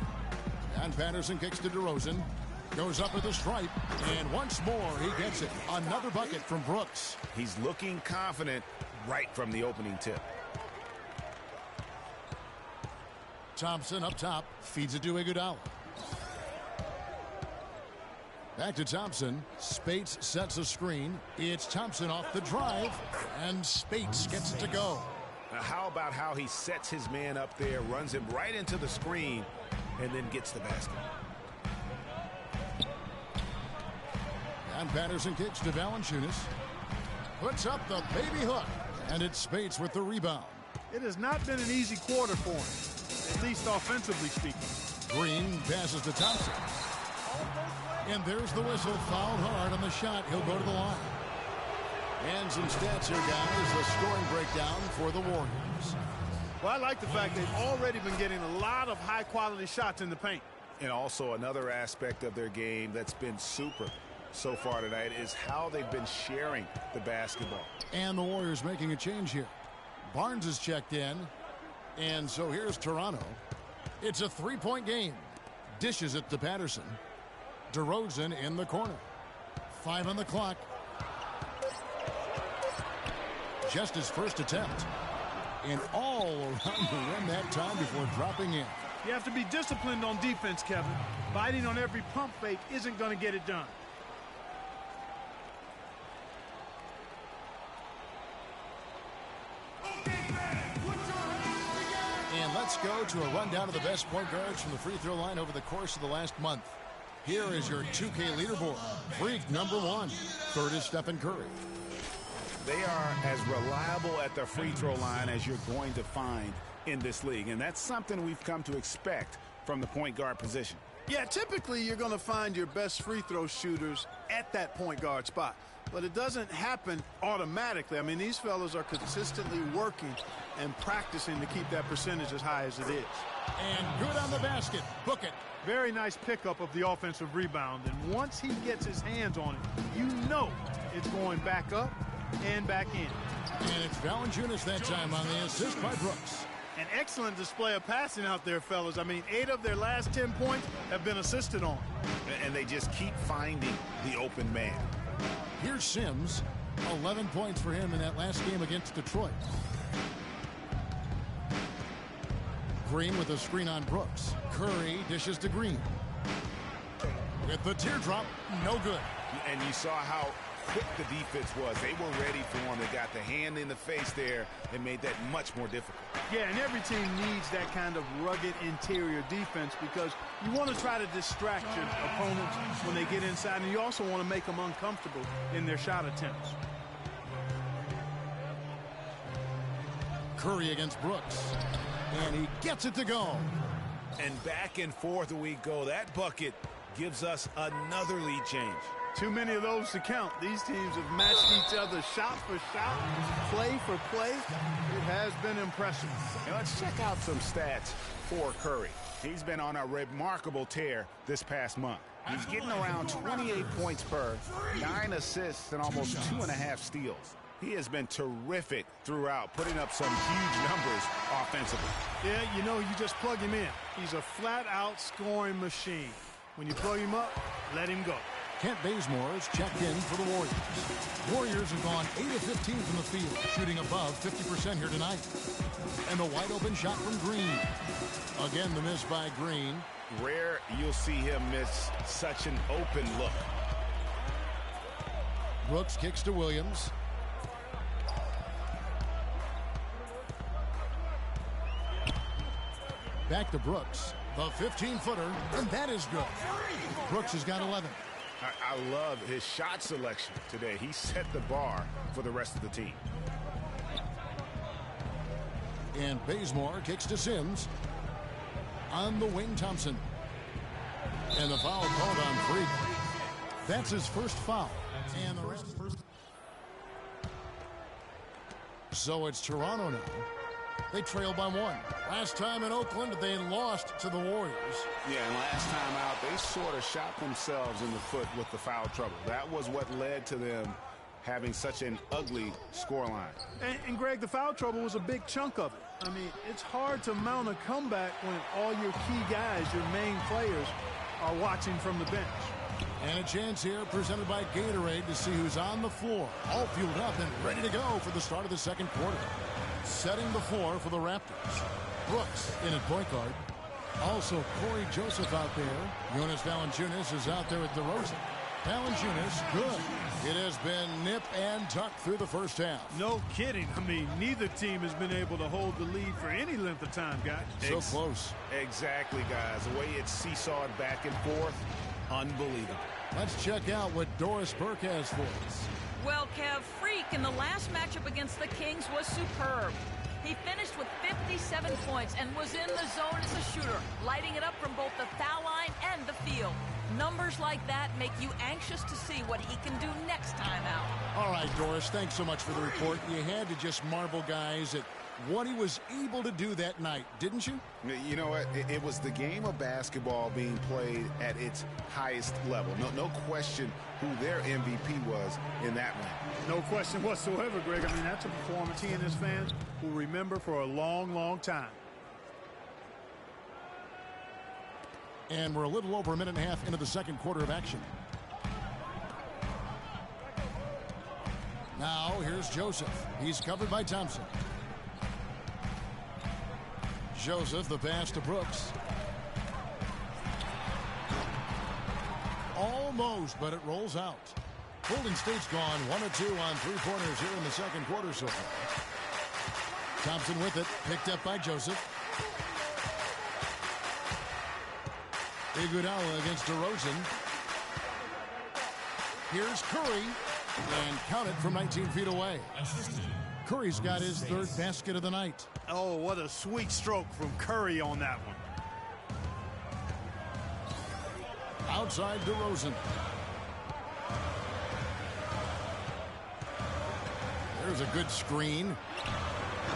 C: And Patterson kicks to DeRozan. Goes up with a stripe, and once more he gets it. Another bucket from Brooks.
A: He's looking confident right from the opening tip.
C: Thompson up top, feeds it to Iguodala. Back to Thompson. Spates sets a screen. It's Thompson off the drive, and Spates gets it to go.
A: Now, how about how he sets his man up there, runs him right into the screen, and then gets the basket.
C: And Patterson kicks to Valanciunas. Puts up the baby hook, and it's Spates with the rebound.
B: It has not been an easy quarter for him, at least offensively speaking.
C: Green passes to Thompson. And there's the whistle. Fouled hard on the shot. He'll go to the line. And some stats here, guys. The scoring breakdown for the Warriors.
B: Well, I like the fact they've already been getting a lot of high-quality shots in the paint.
A: And also another aspect of their game that's been super so far tonight is how they've been sharing the basketball.
C: And the Warriors making a change here. Barnes is checked in. And so here's Toronto. It's a 3-point game. Dishes it to Patterson. DeRozan in the corner. 5 on the clock. Just his first attempt. And all around the rim that time before dropping in.
B: You have to be disciplined on defense, Kevin. Biting on every pump fake isn't going to get it done.
C: Let's go to a rundown of the best point guards from the free throw line over the course of the last month. Here is your 2K leaderboard. Freak number 1. Third is Stephen Curry.
A: They are as reliable at the free throw line as you're going to find in this league, and that's something we've come to expect from the point guard position.
B: Yeah, typically you're going to find your best free throw shooters at that point guard spot. But it doesn't happen automatically. I mean, these fellas are consistently working and practicing to keep that percentage as high as it is.
C: And good on the basket. Book it.
B: Very nice pickup of the offensive rebound. And once he gets his hands on it, you know it's going back up and back in.
C: And it's Valanciunas that time on the assist by Brooks.
B: An excellent display of passing out there, fellas. I mean, 8 of their last 10 points have been assisted on.
A: And they just keep finding the open man.
C: Here's Sims. 11 points for him in that last game against Detroit. Green with a screen on Brooks. Curry dishes to Green. With the teardrop, no good.
A: And you saw how quick the defense was. They were ready for him. They got the hand in the face there and made that much more difficult.
B: Yeah, and every team needs that kind of rugged interior defense because you want to try to distract your opponents when they get inside, and you also want to make them uncomfortable in their shot attempts.
C: Curry against Brooks. And he gets it to go.
A: And back and forth we go. That bucket gives us another lead change.
B: Too many of those to count. These teams have matched each other shot for shot, play for play. It has been impressive.
A: And let's check out some stats for Curry. He's been on a remarkable tear this past month. He's getting around 28 points per, 9 assists, and almost 2.5 steals. He has been terrific throughout, putting up some huge numbers offensively.
B: Yeah, you know, you just plug him in. He's a flat-out scoring machine. When you plug him up, let him go.
C: Kent Bazemore is checked in for the Warriors. Warriors have gone 8 of 15 from the field, shooting above 50% here tonight. And the wide-open shot from Green. Again, the miss by Green.
A: Rare you'll see him miss such an open look.
C: Brooks kicks to Williams. Back to Brooks. The 15-footer, and that is good. Brooks has got 11.
A: I love his shot selection today. He set the bar for the rest of the team.
C: And Bazemore kicks to Sims. On the wing, Thompson. And the foul called on Freak. That's his first foul. And the rest. So it's Toronto now. They trail by 1. Last time in Oakland, they lost to the Warriors.
A: Yeah, and last time out, they sort of shot themselves in the foot with the foul trouble. That was what led to them having such an ugly scoreline.
B: And Greg, the foul trouble was a big chunk of it. I mean, it's hard to mount a comeback when all your key guys, your main players, are watching from the bench.
C: And a chance here presented by Gatorade to see who's on the floor. All fueled up and ready to go for the start of the second quarter. Setting the floor for the Raptors. Brooks in at point guard. Also Corey Joseph out there. Jonas Valanciunas is out there at DeRozan. Valanciunas, good. It has been nip and tuck through the first half.
B: No kidding. I mean, neither team has been able to hold the lead for any length of time, guys.
C: So close.
A: Exactly, guys. The way it's seesawed back and forth, unbelievable.
C: Let's check out what Doris Burke has for us.
D: Well, Kev, Freak in the last matchup against the Kings was superb. He finished with 57 points and was in the zone as a shooter, lighting it up from both the foul line and the field. Numbers like that make you anxious to see what he can do next time out.
C: All right, Doris, thanks so much for the report. You had to just marvel, guys, at what he was able to do that night, didn't you?
A: You know what? It was the game of basketball being played at its highest level. No question who their MVP was in that one.
B: No question whatsoever, Greg. I mean, that's a performance he and his fans will remember for a long, long time.
C: And we're a little over a minute and a half into the second quarter of action. Now, here's Joseph. He's covered by Thompson. Joseph, the pass to Brooks. Almost, but it rolls out. Golden State's gone 1 of 2 on three-pointers here in the second quarter so far. Thompson with it, picked up by Joseph. Iguodala against DeRozan. Here's Curry, and count it from 19 feet away. Curry's got his third basket of the night.
B: Oh, what a sweet stroke from Curry on that one.
C: Outside DeRozan. There's a good screen.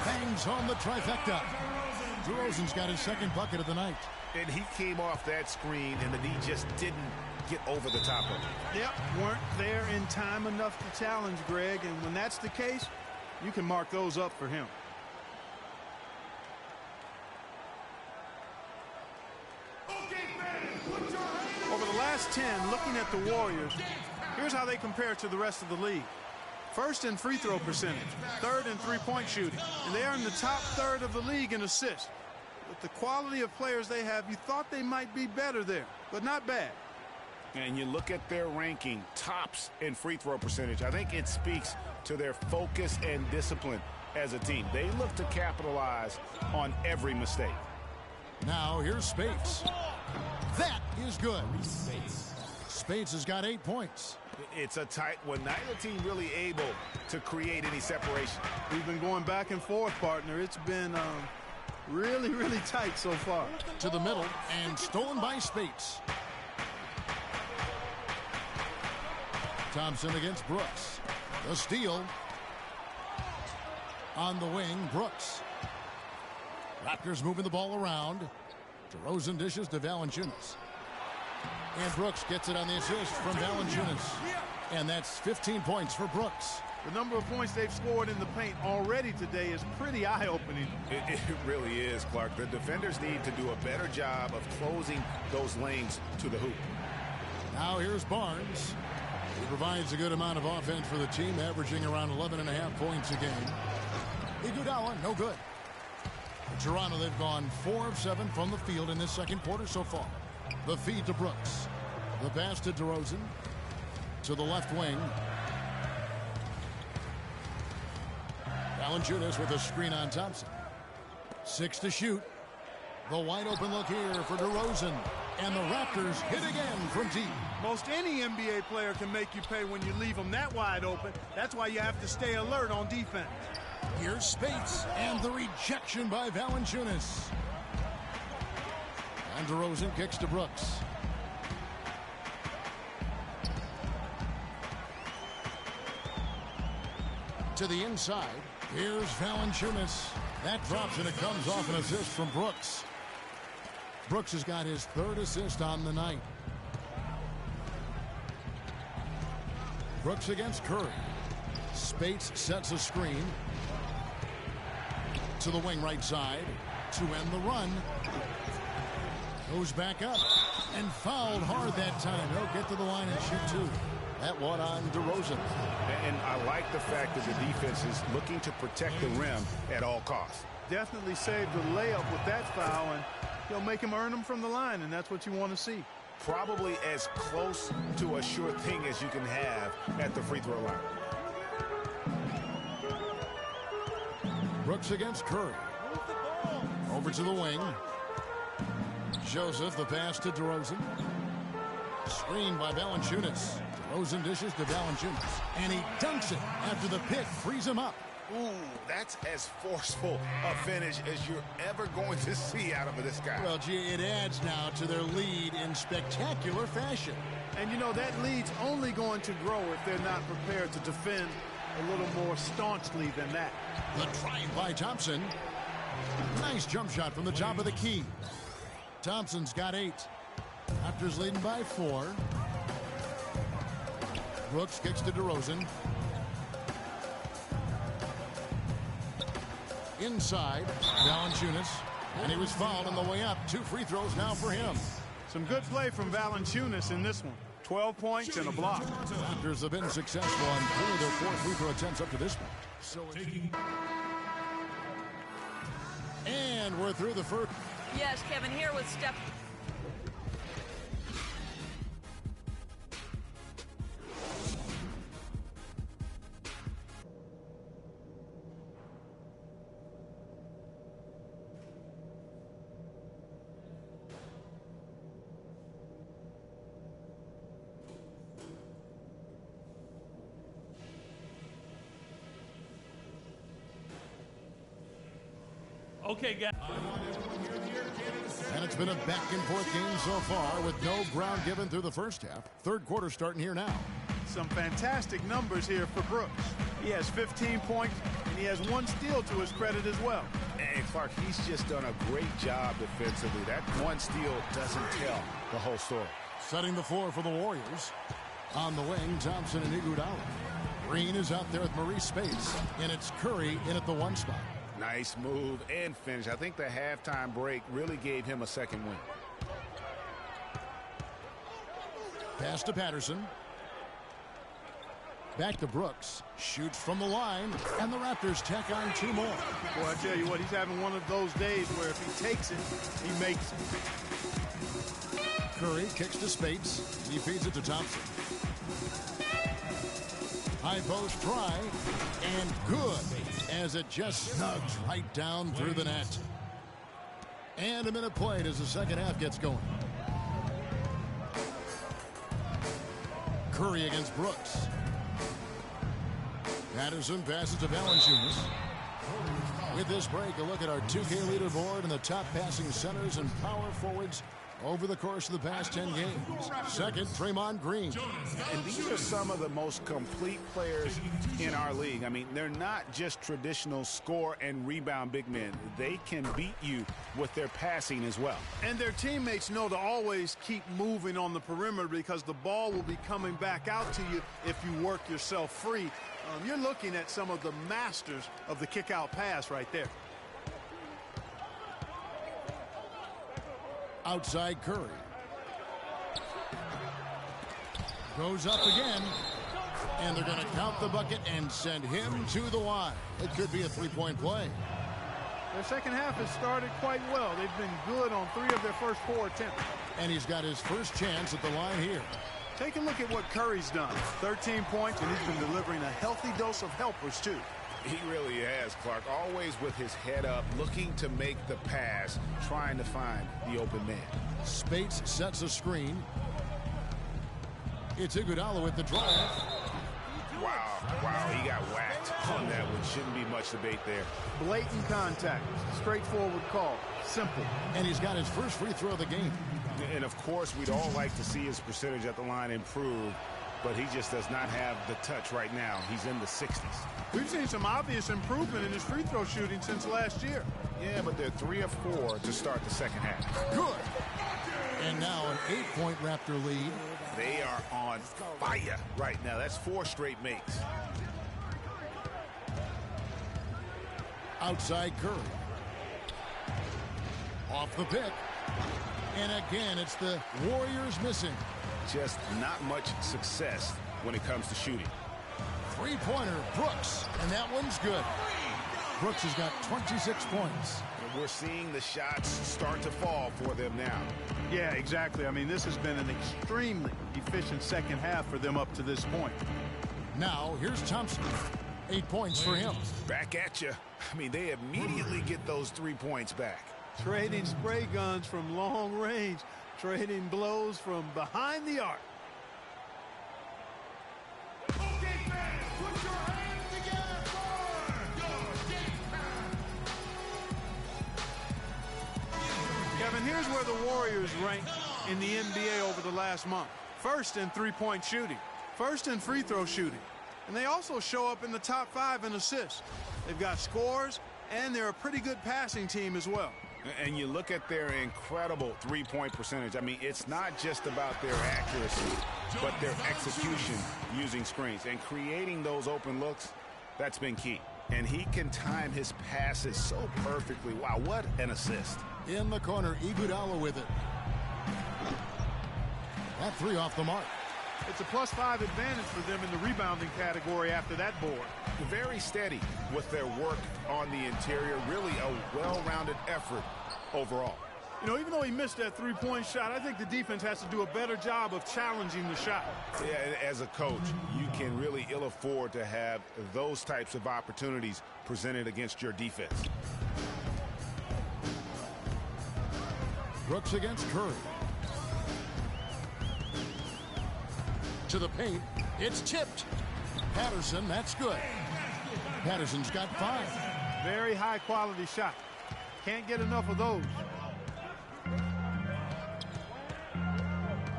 C: Bangs home the trifecta. DeRozan's got his second bucket of the night.
A: And he came off that screen, and the D just didn't get over the top of it.
B: Yep, weren't there in time enough to challenge Greg, and when that's the case, you can mark those up for him. Over the last 10, looking at the Warriors, here's how they compare to the rest of the league. First in free throw percentage, third in three-point shooting, and they are in the top third of the league in assists. With the quality of players they have, you thought they might be better there, but not bad.
A: And you look at their ranking, tops in free throw percentage. I think it speaks to their focus and discipline as a team. They look to capitalize on every mistake.
C: Now here's Spates. That is good. Spates has got 8 points.
A: It's a tight one. Neither team really able to create any separation.
B: We've been going back and forth, partner. It's been really, really tight so far.
C: To the middle and stolen by Spates. Thompson against Brooks. The steal. On the wing, Brooks. Raptors moving the ball around. DeRozan dishes to Valanciunas. And Brooks gets it on the assist from Valanciunas. And that's 15 points for Brooks.
B: The number of points they've scored in the paint already today is pretty eye-opening.
A: It really is, Clark. The defenders need to do a better job of closing those lanes to the hoop.
C: Now here's Barnes. He provides a good amount of offense for the team, averaging around 11.5 points a game. Iguodala, no good. For Toronto, they've gone 4 of 7 from the field in this second quarter so far. The feed to Brooks. The pass to DeRozan. To the left wing. Valanciunas with a screen on Thompson. 6 to shoot. The wide open look here for DeRozan. And the Raptors hit again from deep.
B: Most any NBA player can make you pay when you leave them that wide open. That's why you have to stay alert on defense.
C: Here's Spates and the rejection by Valanciunas. And DeRozan kicks to Brooks. To the inside. Here's Valanciunas. That drops and it comes off an assist from Brooks. Brooks has got his third assist on the night. Brooks against Curry. Spates sets a screen. To the wing right side. To end the run. Goes back up. And fouled hard that time. He'll get to the line and shoot 2. That one on DeRozan.
A: And I like the fact that the defense is looking to protect the rim at all costs.
B: Definitely saved the layup with that foul, and he'll make him earn them from the line, and that's what you want to see.
A: Probably as close to a sure thing as you can have at the free throw line.
C: Brooks against Curry. Over to the wing. Joseph, the pass to DeRozan. Screened by Valanciunas. DeRozan dishes to Valanciunas. And he dunks it after the pick frees him up.
A: Ooh, that's as forceful a finish as you're ever going to see out of this guy.
C: Well, gee, it adds now to their lead in spectacular fashion.
B: And, you know, that lead's only going to grow if they're not prepared to defend a little more staunchly than that.
C: The drive by Thompson. Nice jump shot from the top of the key. Thompson's got 8. Raptors leading by 4. Brooks kicks to DeRozan. Inside, Valanciunas. And he was fouled on the way up. 2 free throws now for him.
B: Some good play from Valanciunas in this one. 12 points and a block.
C: Raptors have been successful on 4 of their 4 free throw attempts up to this point. And we're through the first.
D: Yes, Kevin, here with Steph.
L: Okay, guys.
C: And it's been a back-and-forth game so far with no ground given through the first half. Third quarter starting here now.
B: Some fantastic numbers here for Brooks. He has 15 points, and he has 1 steal to his credit as well.
A: And Clark, he's just done a great job defensively. That 1 steal doesn't tell the whole story.
C: Setting the floor for the Warriors. On the wing, Thompson and Iguodala. Green is out there with Maurice Spates, and it's Curry in at the 1 spot.
A: Nice move and finish. I think the halftime break really gave him a second win.
C: Pass to Patterson. Back to Brooks. Shoots from the line, and the Raptors tack on 2 more.
B: Boy, I tell you what, he's having one of those days where if he takes it, he makes it.
C: Curry kicks to Spates. He feeds it to Thompson. High post try, and good, as it just snugs right down through the net. And a minute played as the second half gets going. Curry against Brooks. Patterson passes to Valanciunas. With this break, a look at our 2K leaderboard and the top passing centers and power forwards over the course of the past 10 games. Second, Draymond Green.
A: And these are some of the most complete players in our league. I mean, they're not just traditional score and rebound big men. They can beat you with their passing as well.
B: And their teammates know to always keep moving on the perimeter because the ball will be coming back out to you if you work yourself free. You're looking at some of the masters of the kick-out pass right there.
C: Outside Curry. Goes up again. And they're going to count the bucket and send him to the line. It could be a 3-point play.
B: Their second half has started quite well. They've been good on 3 of their first 4 attempts.
C: And he's got his first chance at the line here.
B: Take a look at what Curry's done. 13 points, and he's been delivering a healthy dose of helpers, too.
A: He really has, Clark. Always with his head up, looking to make the pass, trying to find the open man.
C: Spates sets a screen. It's Iguodala with the drive.
A: Wow, he got whacked on that one. Shouldn't be much debate there.
B: Blatant contact. Straightforward call. Simple.
C: And he's got his first free throw of the game.
A: And, of course, we'd all like to see his percentage at the line improve, but he just does not have the touch right now. He's in the 60s.
B: We've seen some obvious improvement in his free throw shooting since last year.
A: Yeah, but they're 3 of 4 to start the second half.
C: Good. And now an 8-point Raptor lead.
A: They are on fire right now. That's 4 straight makes.
C: Outside Curry. Off the pick. And again, it's the Warriors missing.
A: Just not much success when it comes to shooting.
C: Three-pointer, Brooks, and that one's good. Brooks has got 26 points.
A: And we're seeing the shots start to fall for them now.
B: Yeah, exactly. I mean, this has been an extremely efficient second half for them up to this point.
C: Now, here's Thompson. 8 points for him.
A: Back at you. I mean, they immediately get those 3 points back.
B: Trading spray guns from long range. Trading blows from behind the arc.
F: Okay, fans, put your hands together for your game time.
B: Kevin, here's where the Warriors rank in the NBA over the last month. First in three-point shooting. First in free throw shooting. And they also show up in the top 5 in assists. They've got scores, and they're a pretty good passing team as well.
A: And you look at their incredible three-point percentage. I mean, it's not just about their accuracy, but their execution using screens. And creating those open looks, that's been key. And he can time his passes so perfectly. Wow, what an assist.
C: In the corner, Iguodala with it. That 3 off the mark.
B: It's a +5 advantage for them in the rebounding category after that board.
A: Very steady with their work on the interior. Really a well-rounded effort overall.
B: You know, even though he missed that three-point shot, I think the defense has to do a better job of challenging the shot.
A: Yeah, as a coach, you can really ill afford to have those types of opportunities presented against your defense.
C: Brooks against Curry. To the paint. It's tipped. Patterson, that's good. Patterson's got 5.
B: Very high-quality shot. Can't get enough of those.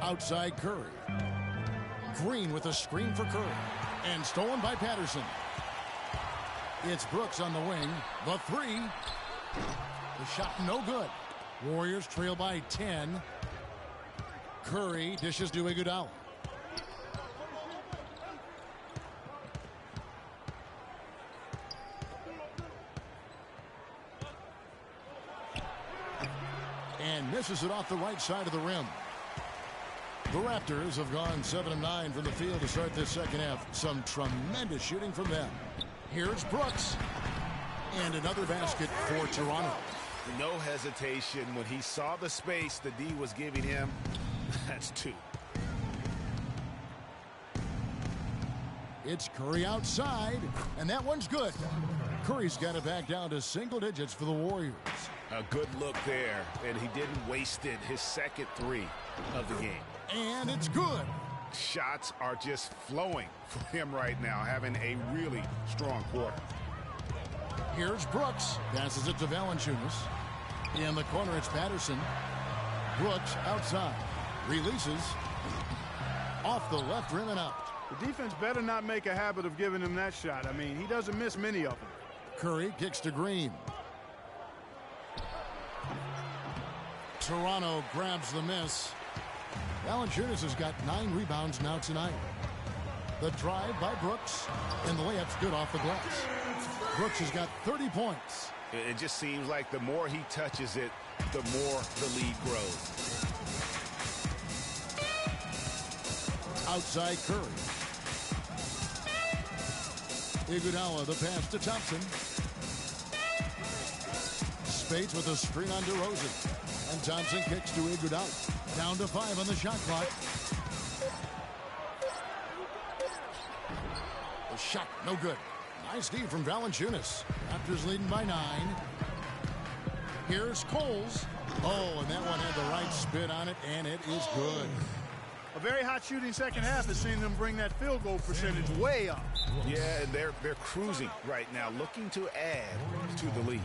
C: Outside Curry. Green with a screen for Curry. And stolen by Patterson. It's Brooks on the wing. The three. The shot no good. Warriors trail by 10. Curry dishes to Iguodala. And misses it off the right side of the rim. The Raptors have gone 7 of 9 from the field to start this second half. Some tremendous shooting from them. Here's Brooks. And another basket for Toronto.
A: No hesitation when he saw the space the D was giving him. That's 2.
C: It's Curry outside, and that one's good. Curry's got it back down to single digits for the Warriors.
A: A good look there, and he didn't waste it. His second 3 of the game.
C: And it's good.
A: Shots are just flowing for him right now, having a really strong quarter.
C: Here's Brooks. Passes it to Valanciunas. In the corner, it's Patterson. Brooks outside. Releases. Off the left rim and out.
B: The defense better not make a habit of giving him that shot. I mean, he doesn't miss many of them.
C: Curry kicks to Green. Toronto grabs the miss. Valanciunas has got 9 rebounds now tonight. The drive by Brooks, and the layup's good off the glass. Brooks has got 30 points.
A: It just seems like the more he touches it, the more the lead grows.
C: Outside Curry. Iguodala, the pass to Thompson. Spades with a screen on DeRozan. And Thompson kicks to Iguodala. Down to 5 on the shot clock. The shot, no good. Nice D from Valanciunas. Raptors leading by 9. Here's Coles. Oh, and that one had the right spin on it, and it is good.
B: A very hot shooting second half has seen them bring that field goal percentage way up.
A: Yeah, and they're cruising right now, looking to add to the lead.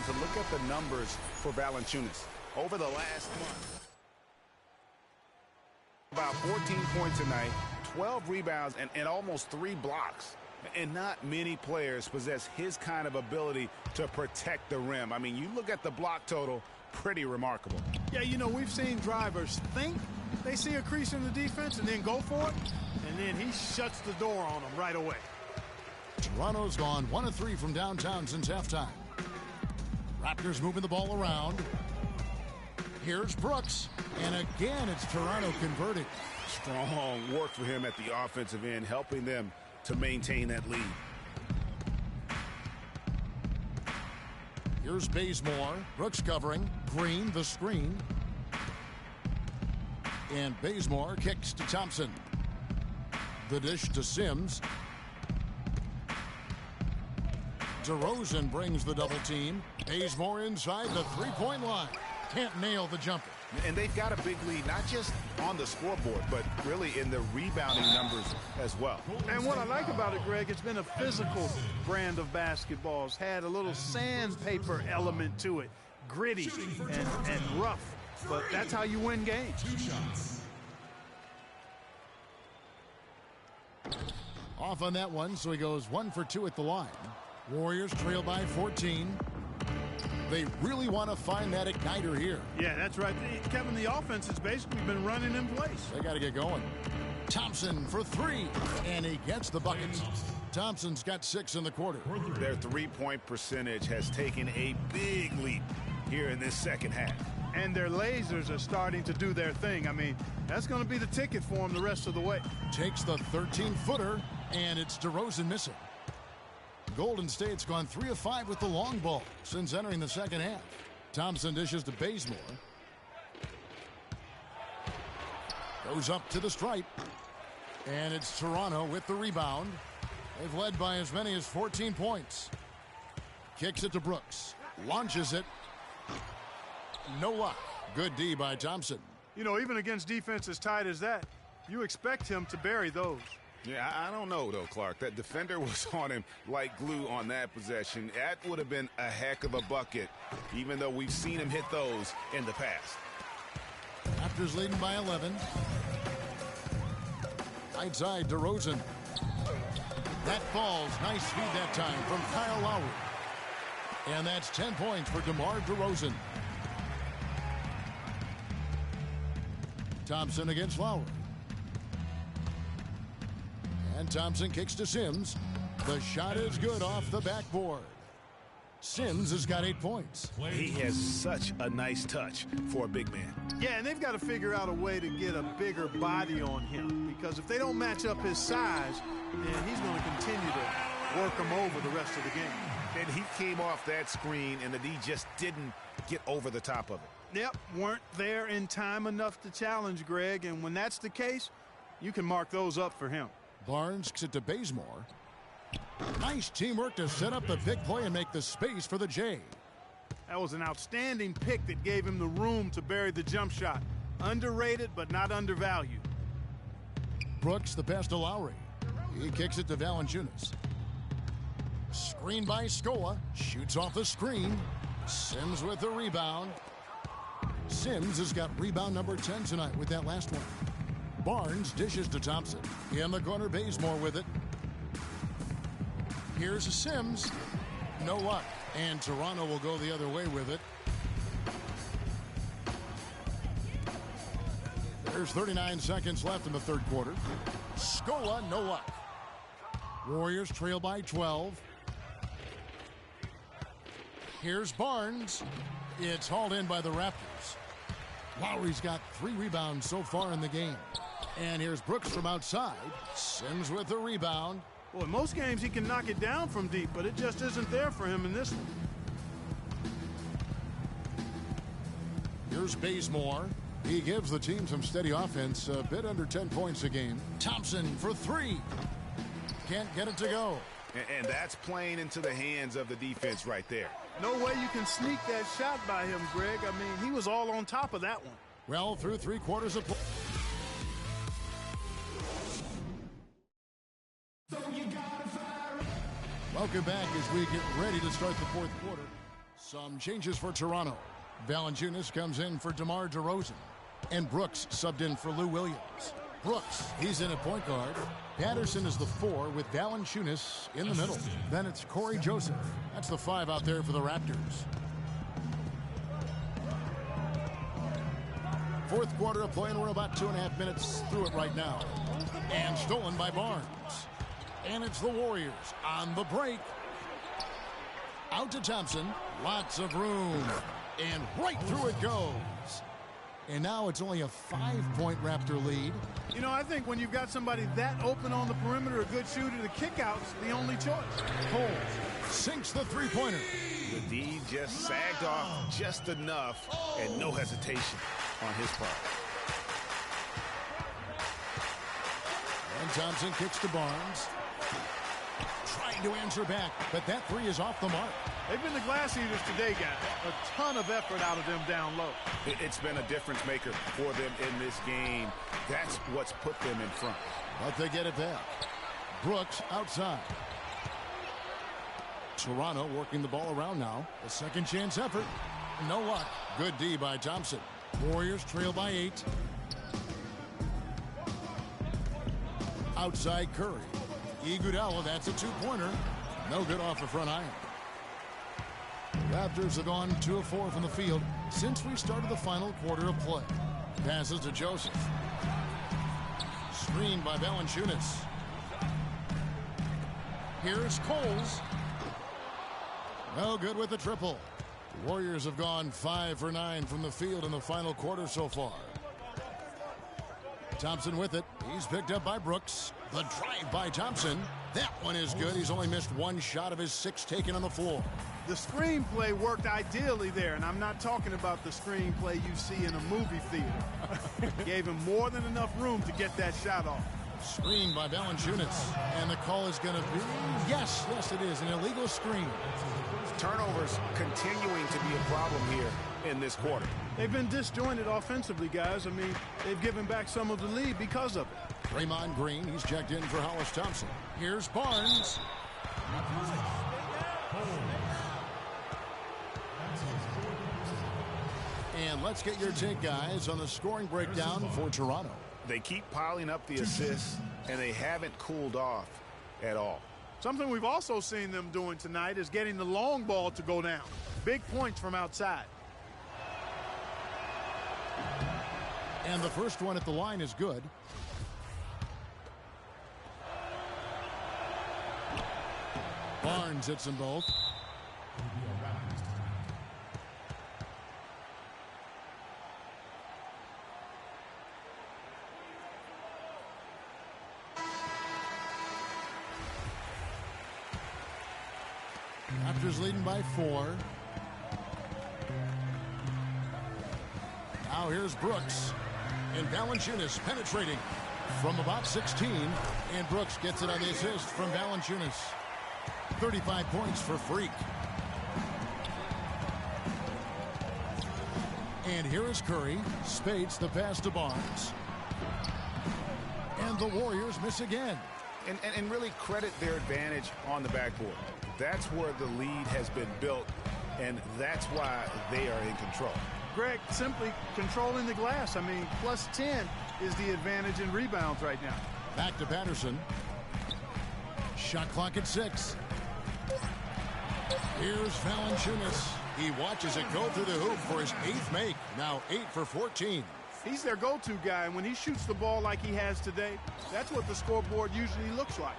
A: To look at the numbers for Valanciunas over the last month. About 14 points a night, 12 rebounds, and almost 3 blocks. And not many players possess his kind of ability to protect the rim. I mean, you look at the block total, pretty remarkable.
B: Yeah, you know, we've seen drivers think they see a crease in the defense and then go for it, and then he shuts the door on them right away.
C: Toronto's gone 1 of 3 from downtown since halftime. Raptors moving the ball around. Here's Brooks. And again, it's Toronto converting.
A: Strong work for him at the offensive end, helping them to maintain that lead.
C: Here's Bazemore. Brooks covering. Green, the screen. And Bazemore kicks to Thompson. The dish to Sims. DeRozan brings the double team. Bazemore inside the three-point line. Can't nail the jumper.
A: And they've got a big lead, not just on the scoreboard, but really in the rebounding numbers as well.
B: And what I like about it, Greg, it's been a physical brand of basketball. It's had a little sandpaper element to it. Gritty and rough. But that's how you win games.
F: 2 shots.
C: Off on that one, so he goes 1 for 2 at the line. Warriors trail by 14. They really want to find that igniter here.
B: Yeah, that's right. Kevin, the offense has basically been running in place.
C: They got to get going. Thompson for 3, and he gets the buckets. Thompson's got 6 in the quarter.
A: Their three-point percentage has taken a big leap here in this second half.
B: And their lasers are starting to do their thing. I mean, that's going to be the ticket for them the rest of the way.
C: Takes the 13-footer, and it's DeRozan missing. Golden State's gone 3 of 5 with the long ball since entering the second half. Thompson dishes to Bazemore. Goes up to the stripe. And it's Toronto with the rebound. They've led by as many as 14 points. Kicks it to Brooks. Launches it. No luck. Good D by Thompson.
B: You know, even against defense as tight as that, you expect him to bury those.
A: Yeah, I don't know, though, Clark. That defender was on him like glue on that possession. That would have been a heck of a bucket, even though we've seen him hit those in the past.
C: Raptors leading by 11. Right side, DeRozan. That falls. Nice feed that time from Kyle Lowry. And that's 10 points for DeMar DeRozan. Thompson against Lowry. And Thompson kicks to Sims. The shot is good off the backboard. Sims has got 8 points.
A: He has such a nice touch for a big man.
B: Yeah, and they've got to figure out a way to get a bigger body on him, because if they don't match up his size, then he's going to continue to work him over the rest of the game.
A: And he came off that screen, and the D just didn't get over the top of it.
B: Yep, weren't there in time enough to challenge Greg, and when that's the case, you can mark those up for him.
C: Barnes kicks it to Bazemore. Nice teamwork to set up the pick play and make the space for the J.
B: That was an outstanding pick that gave him the room to bury the jump shot. Underrated, but not undervalued.
C: Brooks, the pass to Lowry. He kicks it to Valanciunas. Screen by Scola. Shoots off the screen. Sims with the rebound. Sims has got rebound number 10 tonight with that last one. Barnes dishes to Thompson. In the corner, Bazemore with it. Here's a Sims. No luck. And Toronto will go the other way with it. There's 39 seconds left in the third quarter. Scola, no luck. Warriors trail by 12. Here's Barnes. It's hauled in by the Raptors. Lowry's got 3 rebounds so far in the game. And here's Brooks from outside. Sims with the rebound.
B: Well, in most games he can knock it down from deep, but it just isn't there for him in this one.
C: Here's Bazemore. He gives the team some steady offense, a bit under 10 points a game. Thompson for 3. Can't get it to go.
A: And that's playing into the hands of the defense right there.
B: No way you can sneak that shot by him, Greg. I mean, he was all on top of that one.
C: Well, through 3 quarters of play. Welcome back as we get ready to start the fourth quarter. Some changes for Toronto. Valanciunas comes in for DeMar DeRozan. And Brooks subbed in for Lou Williams. Brooks, he's in at point guard. Patterson is the 4 with Valanciunas in the middle. Then it's Corey Joseph. That's the 5 out there for the Raptors. Fourth quarter of play, and we're about 2.5 minutes through it right now. And stolen by Barnes. And it's the Warriors on the break. Out to Thompson. Lots of room. And right through it goes. And now it's only a 5-point Raptor lead.
B: You know, I think when you've got somebody that open on the perimeter, a good shooter, the kick-out's the only choice.
C: Cole sinks the three-pointer.
A: The D just sagged off just enough, and no hesitation on his part.
C: And Thompson kicks to Barnes. Trying to answer back, but that 3 is off the mark.
B: They've been the glass eaters today, guys. A ton of effort out of them down low.
A: It's been a difference maker for them in this game. That's what's put them in front.
C: But they get it back. Brooks outside. Toronto working the ball around now. A second chance effort. No luck. Good D by Thompson. Warriors trail by 8. Outside Curry. Iguodala, that's a 2-pointer. No good off the front iron. Raptors have gone 2 of 4 from the field since we started the final quarter of play. Passes to Joseph. Screened by Valanciunas. Here's Coles. No good with the triple. The Warriors have gone 5 for 9 from the field in the final quarter so far. Thompson with it. He's picked up by Brooks. The drive by Thompson. That one is good. He's only missed 1 shot of his 6 taken on the floor.
B: The screenplay worked ideally there, and I'm not talking about the screenplay you see in a movie theater. Gave him more than enough room to get that shot off.
C: Screen by Valanciunas. And the call is going to be, yes, it is, an illegal screen.
A: Turnovers continuing to be a problem here in this quarter.
B: They've been disjointed offensively, guys. I mean, they've given back some of the lead because of it.
C: Draymond Green, he's checked in for Hollis Thompson. Here's Barnes. And let's get your take, guys, on the scoring breakdown for Toronto.
A: They keep piling up the assists, and they haven't cooled off at all.
B: Something we've also seen them doing tonight is getting the long ball to go down. Big points from outside.
C: And the first one at the line is good. Barnes hits them both. Raptors leading by 4. Now here's Brooks. And Valanciunas penetrating from about 16. And Brooks gets it on the assist from Valanciunas. 35 points for Freak. And here is Curry. Spates the pass to Barnes. And the Warriors miss again.
A: And really credit their advantage on the backboard. That's where the lead has been built, and that's why they are in control.
B: Greg, simply controlling the glass. I mean, plus 10 is the advantage in rebounds right now.
C: Back to Patterson. Shot clock at 6. Here's Valanciunas. He watches it go through the hoop for his 8th make. Now 8 for 14.
B: He's their go-to guy, and when he shoots the ball like he has today, that's what the scoreboard usually looks like.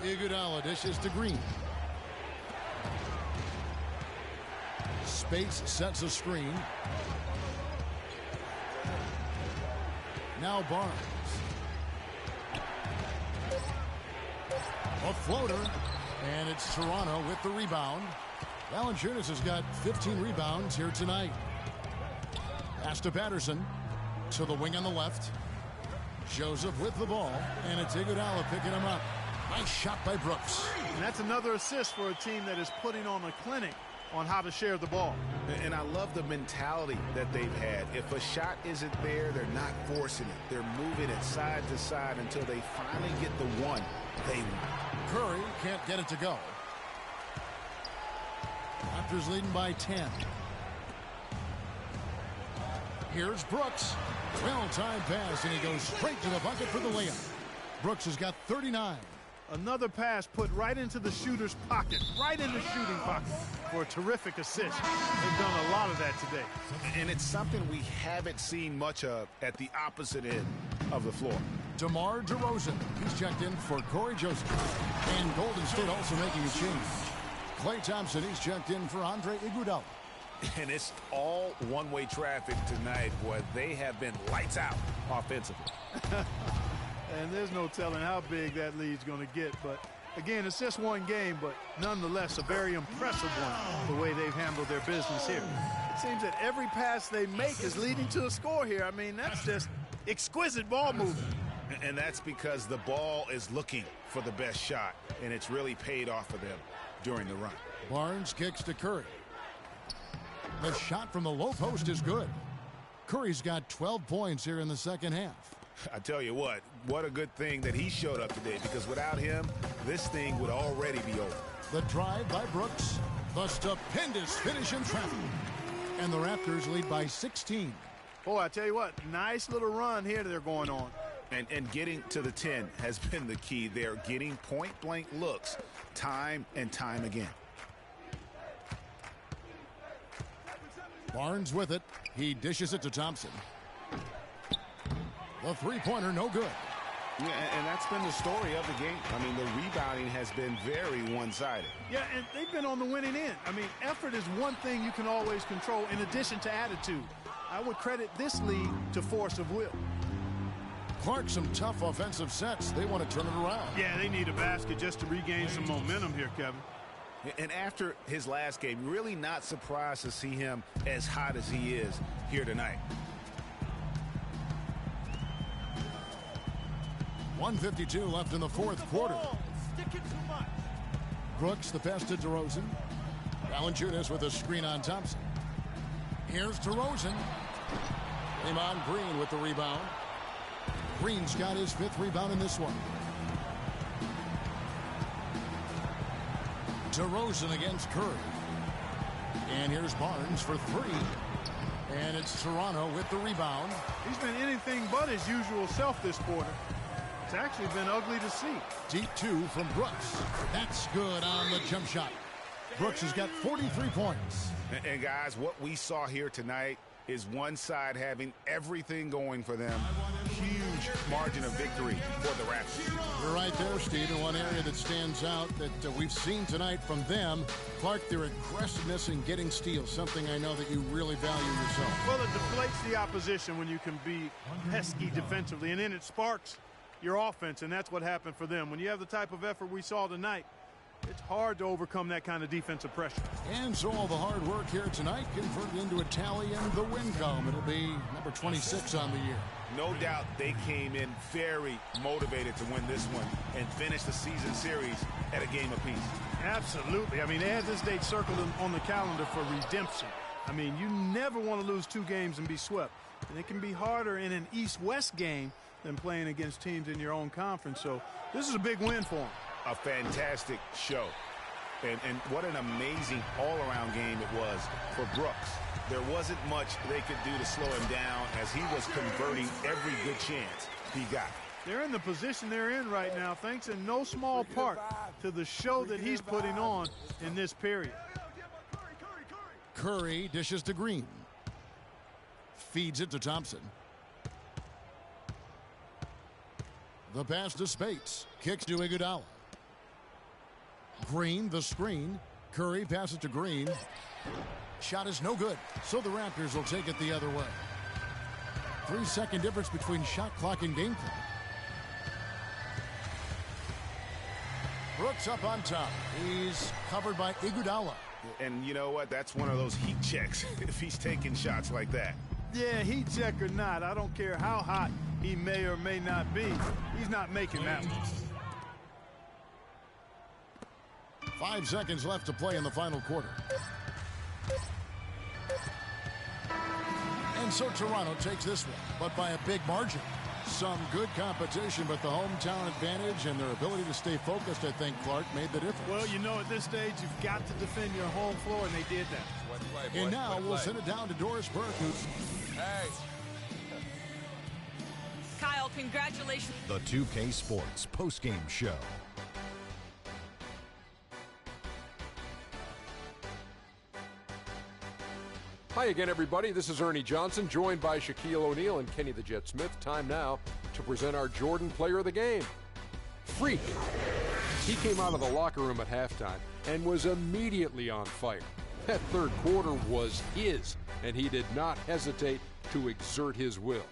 C: Iguodala dishes to Green. Spates sets a screen. Now Barnes. A floater. And it's Toronto with the rebound. Valanciunas has got 15 rebounds here tonight. Pass to Patterson. To the wing on the left. Joseph with the ball. And it's Iguodala picking him up. Nice shot by Brooks.
B: And that's another assist for a team that is putting on a clinic on how to share the ball.
A: And I love the mentality that they've had. If a shot isn't there, they're not forcing it. They're moving it side to side until they finally get the one they want.
C: Curry can't get it to go. Raptors leading by 10. Here's Brooks. Well-timed pass, and he goes straight to the bucket for the layup. Brooks has got 39.
B: Another pass put right into the shooter's pocket, right in the shooting pocket for a terrific assist. They've done a lot of that today.
A: And it's something we haven't seen much of at the opposite end of the floor.
C: DeMar DeRozan, he's checked in for Corey Joseph. And Golden State also making a change. Klay Thompson, he's checked in for Andre Iguodala.
A: And it's all one-way traffic tonight, boy. They have been lights out offensively.
B: And there's no telling how big that lead's going to get. But, again, it's just one game, but nonetheless a very impressive one, the way they've handled their business here. It seems that every pass they make is leading to a score here. I mean, that's just exquisite ball movement.
A: And that's because the ball is looking for the best shot, and it's really paid off for them during the run.
C: Barnes kicks to Curry. The shot from the low post is good. Curry's got 12 points here in the second half.
A: I tell you what a good thing that he showed up today, because without him, this thing would already be over.
C: The drive by Brooks. The stupendous finish in traffic. And the Raptors lead by 16.
B: Boy, I tell you what, nice little run here they're going on.
A: And getting to the 10 has been the key. They're getting point-blank looks time and time again.
C: Barnes with it. He dishes it to Thompson. The three-pointer, no good.
A: Yeah, and that's been the story of the game. I mean, the rebounding has been very one-sided.
B: Yeah, and they've been on the winning end. I mean, effort is one thing you can always control in addition to attitude. I would credit this lead to force of will.
C: Clark, some tough offensive sets. They want to turn it around.
B: Yeah, they need a basket just to regain some momentum here, Kevin.
A: And after his last game, really not surprised to see him as hot as he is here tonight.
C: 1:52 left in the fourth quarter. Brooks, the pass to DeRozan. Valanciunas with a screen on Thompson. Here's DeRozan. Draymond Green with the rebound. Green's got his 5th rebound in this one. DeRozan against Curry. And here's Barnes for 3. And it's Toronto with the rebound.
B: He's been anything but his usual self this quarter. It's actually been ugly to see.
C: Deep 2 from Brooks. That's good on the jump shot. Brooks has got 43 points.
A: And guys, what we saw here tonight is one side having everything going for them. Huge margin of victory for the Raptors.
C: You're right there, Steve. And one area that stands out that we've seen tonight from them, Clark, their aggressiveness in getting steals, something I know that you really value yourself.
B: Well, it deflates the opposition when you can be pesky defensively, and then it sparks your offense, and that's what happened for them. When you have the type of effort we saw tonight, it's hard to overcome that kind of defensive pressure.
C: And so all the hard work here tonight converted into a tally in the win column. It'll be number 26 on the year.
A: No doubt they came in very motivated to win this one and finish the season series at a game apiece.
B: Absolutely. I mean, they had this date circled on the calendar for redemption. I mean, you never want to lose 2 games and be swept. And it can be harder in an East-West game than playing against teams in your own conference. So this is a big win for them.
A: A fantastic show. And what an amazing all-around game it was for Brooks. There wasn't much they could do to slow him down as he was converting every good chance he got.
B: They're in the position they're in right now thanks in no small part to the show that he's putting on in this period.
C: Curry dishes to Green. Feeds it to Thompson. The pass to Spates. Kicks to Iguodala. Green, the screen. Curry passes to Green. Shot is no good, so the Raptors will take it the other way. 3-second difference between shot clock and game clock. Brooks up on top. He's covered by Iguodala.
A: And you know what? That's one of those heat checks if he's taking shots like that.
B: Yeah, heat check or not, I don't care how hot he may or may not be. He's not making that one.
C: 5 seconds left to play in the final quarter. And so Toronto takes this one, but by a big margin. Some good competition, but the hometown advantage and their ability to stay focused, I think, Clark, made the difference.
B: Well, you know, at this stage, you've got to defend your home floor, and they did that.
C: And now we'll send it down to Doris Burke, who's...
G: Hey.
D: Kyle, congratulations.
H: The 2K Sports postgame show.
I: Hi again, everybody. This is Ernie Johnson, joined by Shaquille O'Neal and Kenny the Jet Smith. Time now to present our Jordan Player of the Game. Freak. He came out of the locker room at halftime and was immediately on fire. That third quarter was his, and he did not hesitate to exert his will.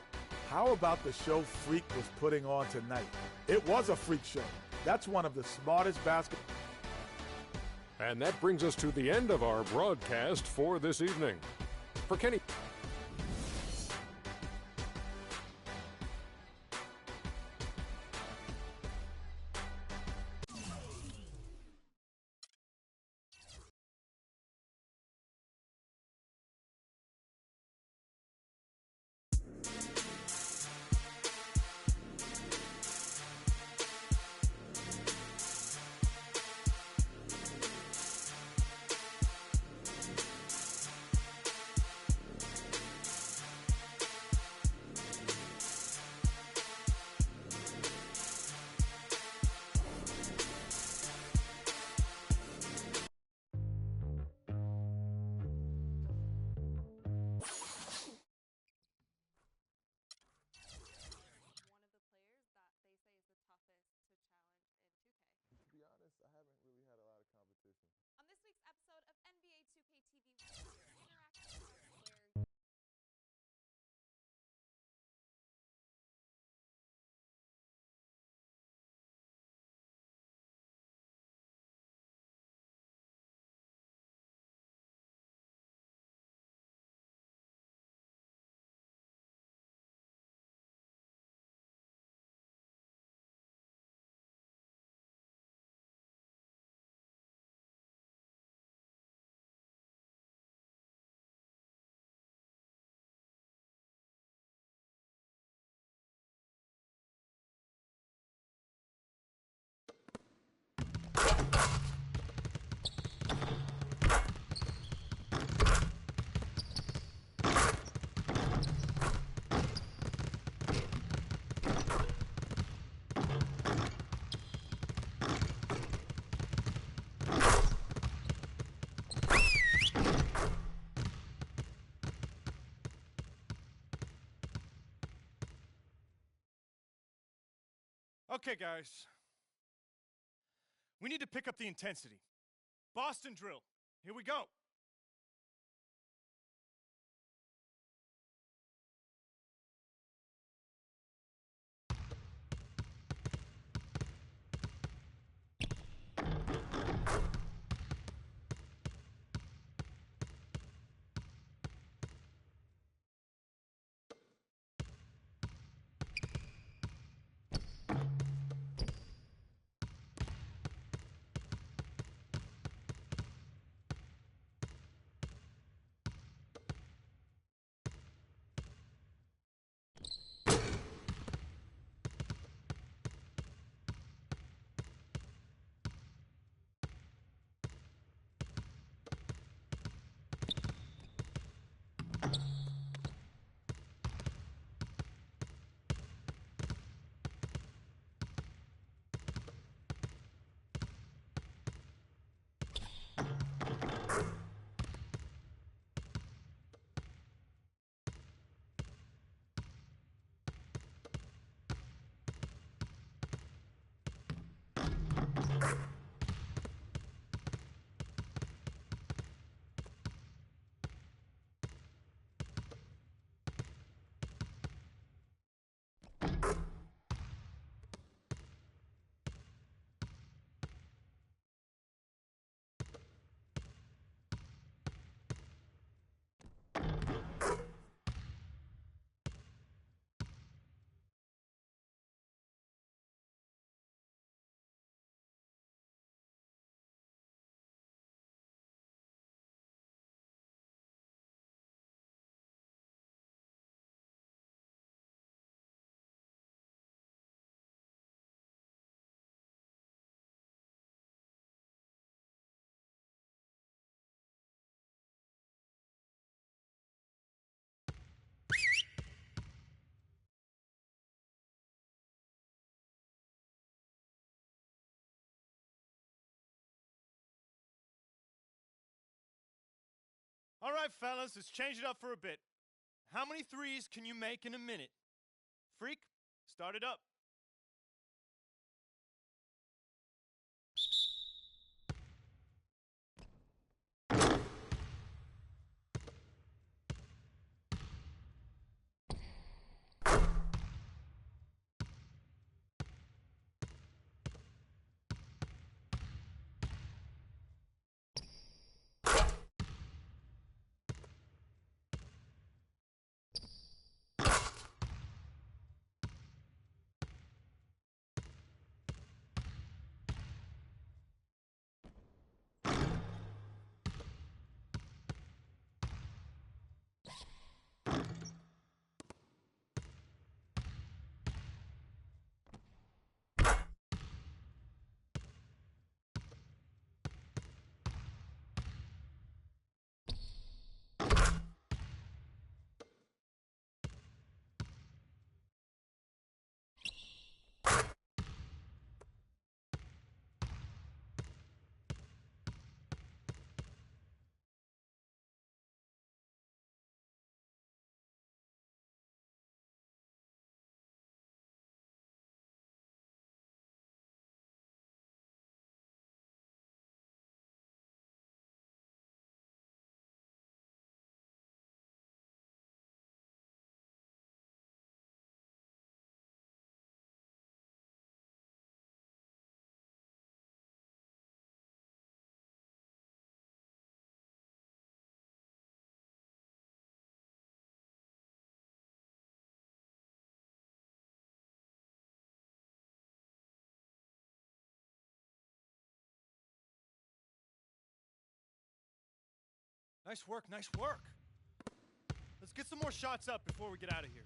J: How about the show Freak was putting on tonight? It was a freak show. That's one of the smartest basketball.
I: And that brings us to the end of our broadcast for this evening. For Kenny.
K: Okay, guys. We need to pick up the intensity. Boston drill. Here we go. All right, fellas, let's change it up for a bit. How many threes can you make in a minute? Freak, start it up. Nice work, nice work. Let's get some more shots up before we get out of here.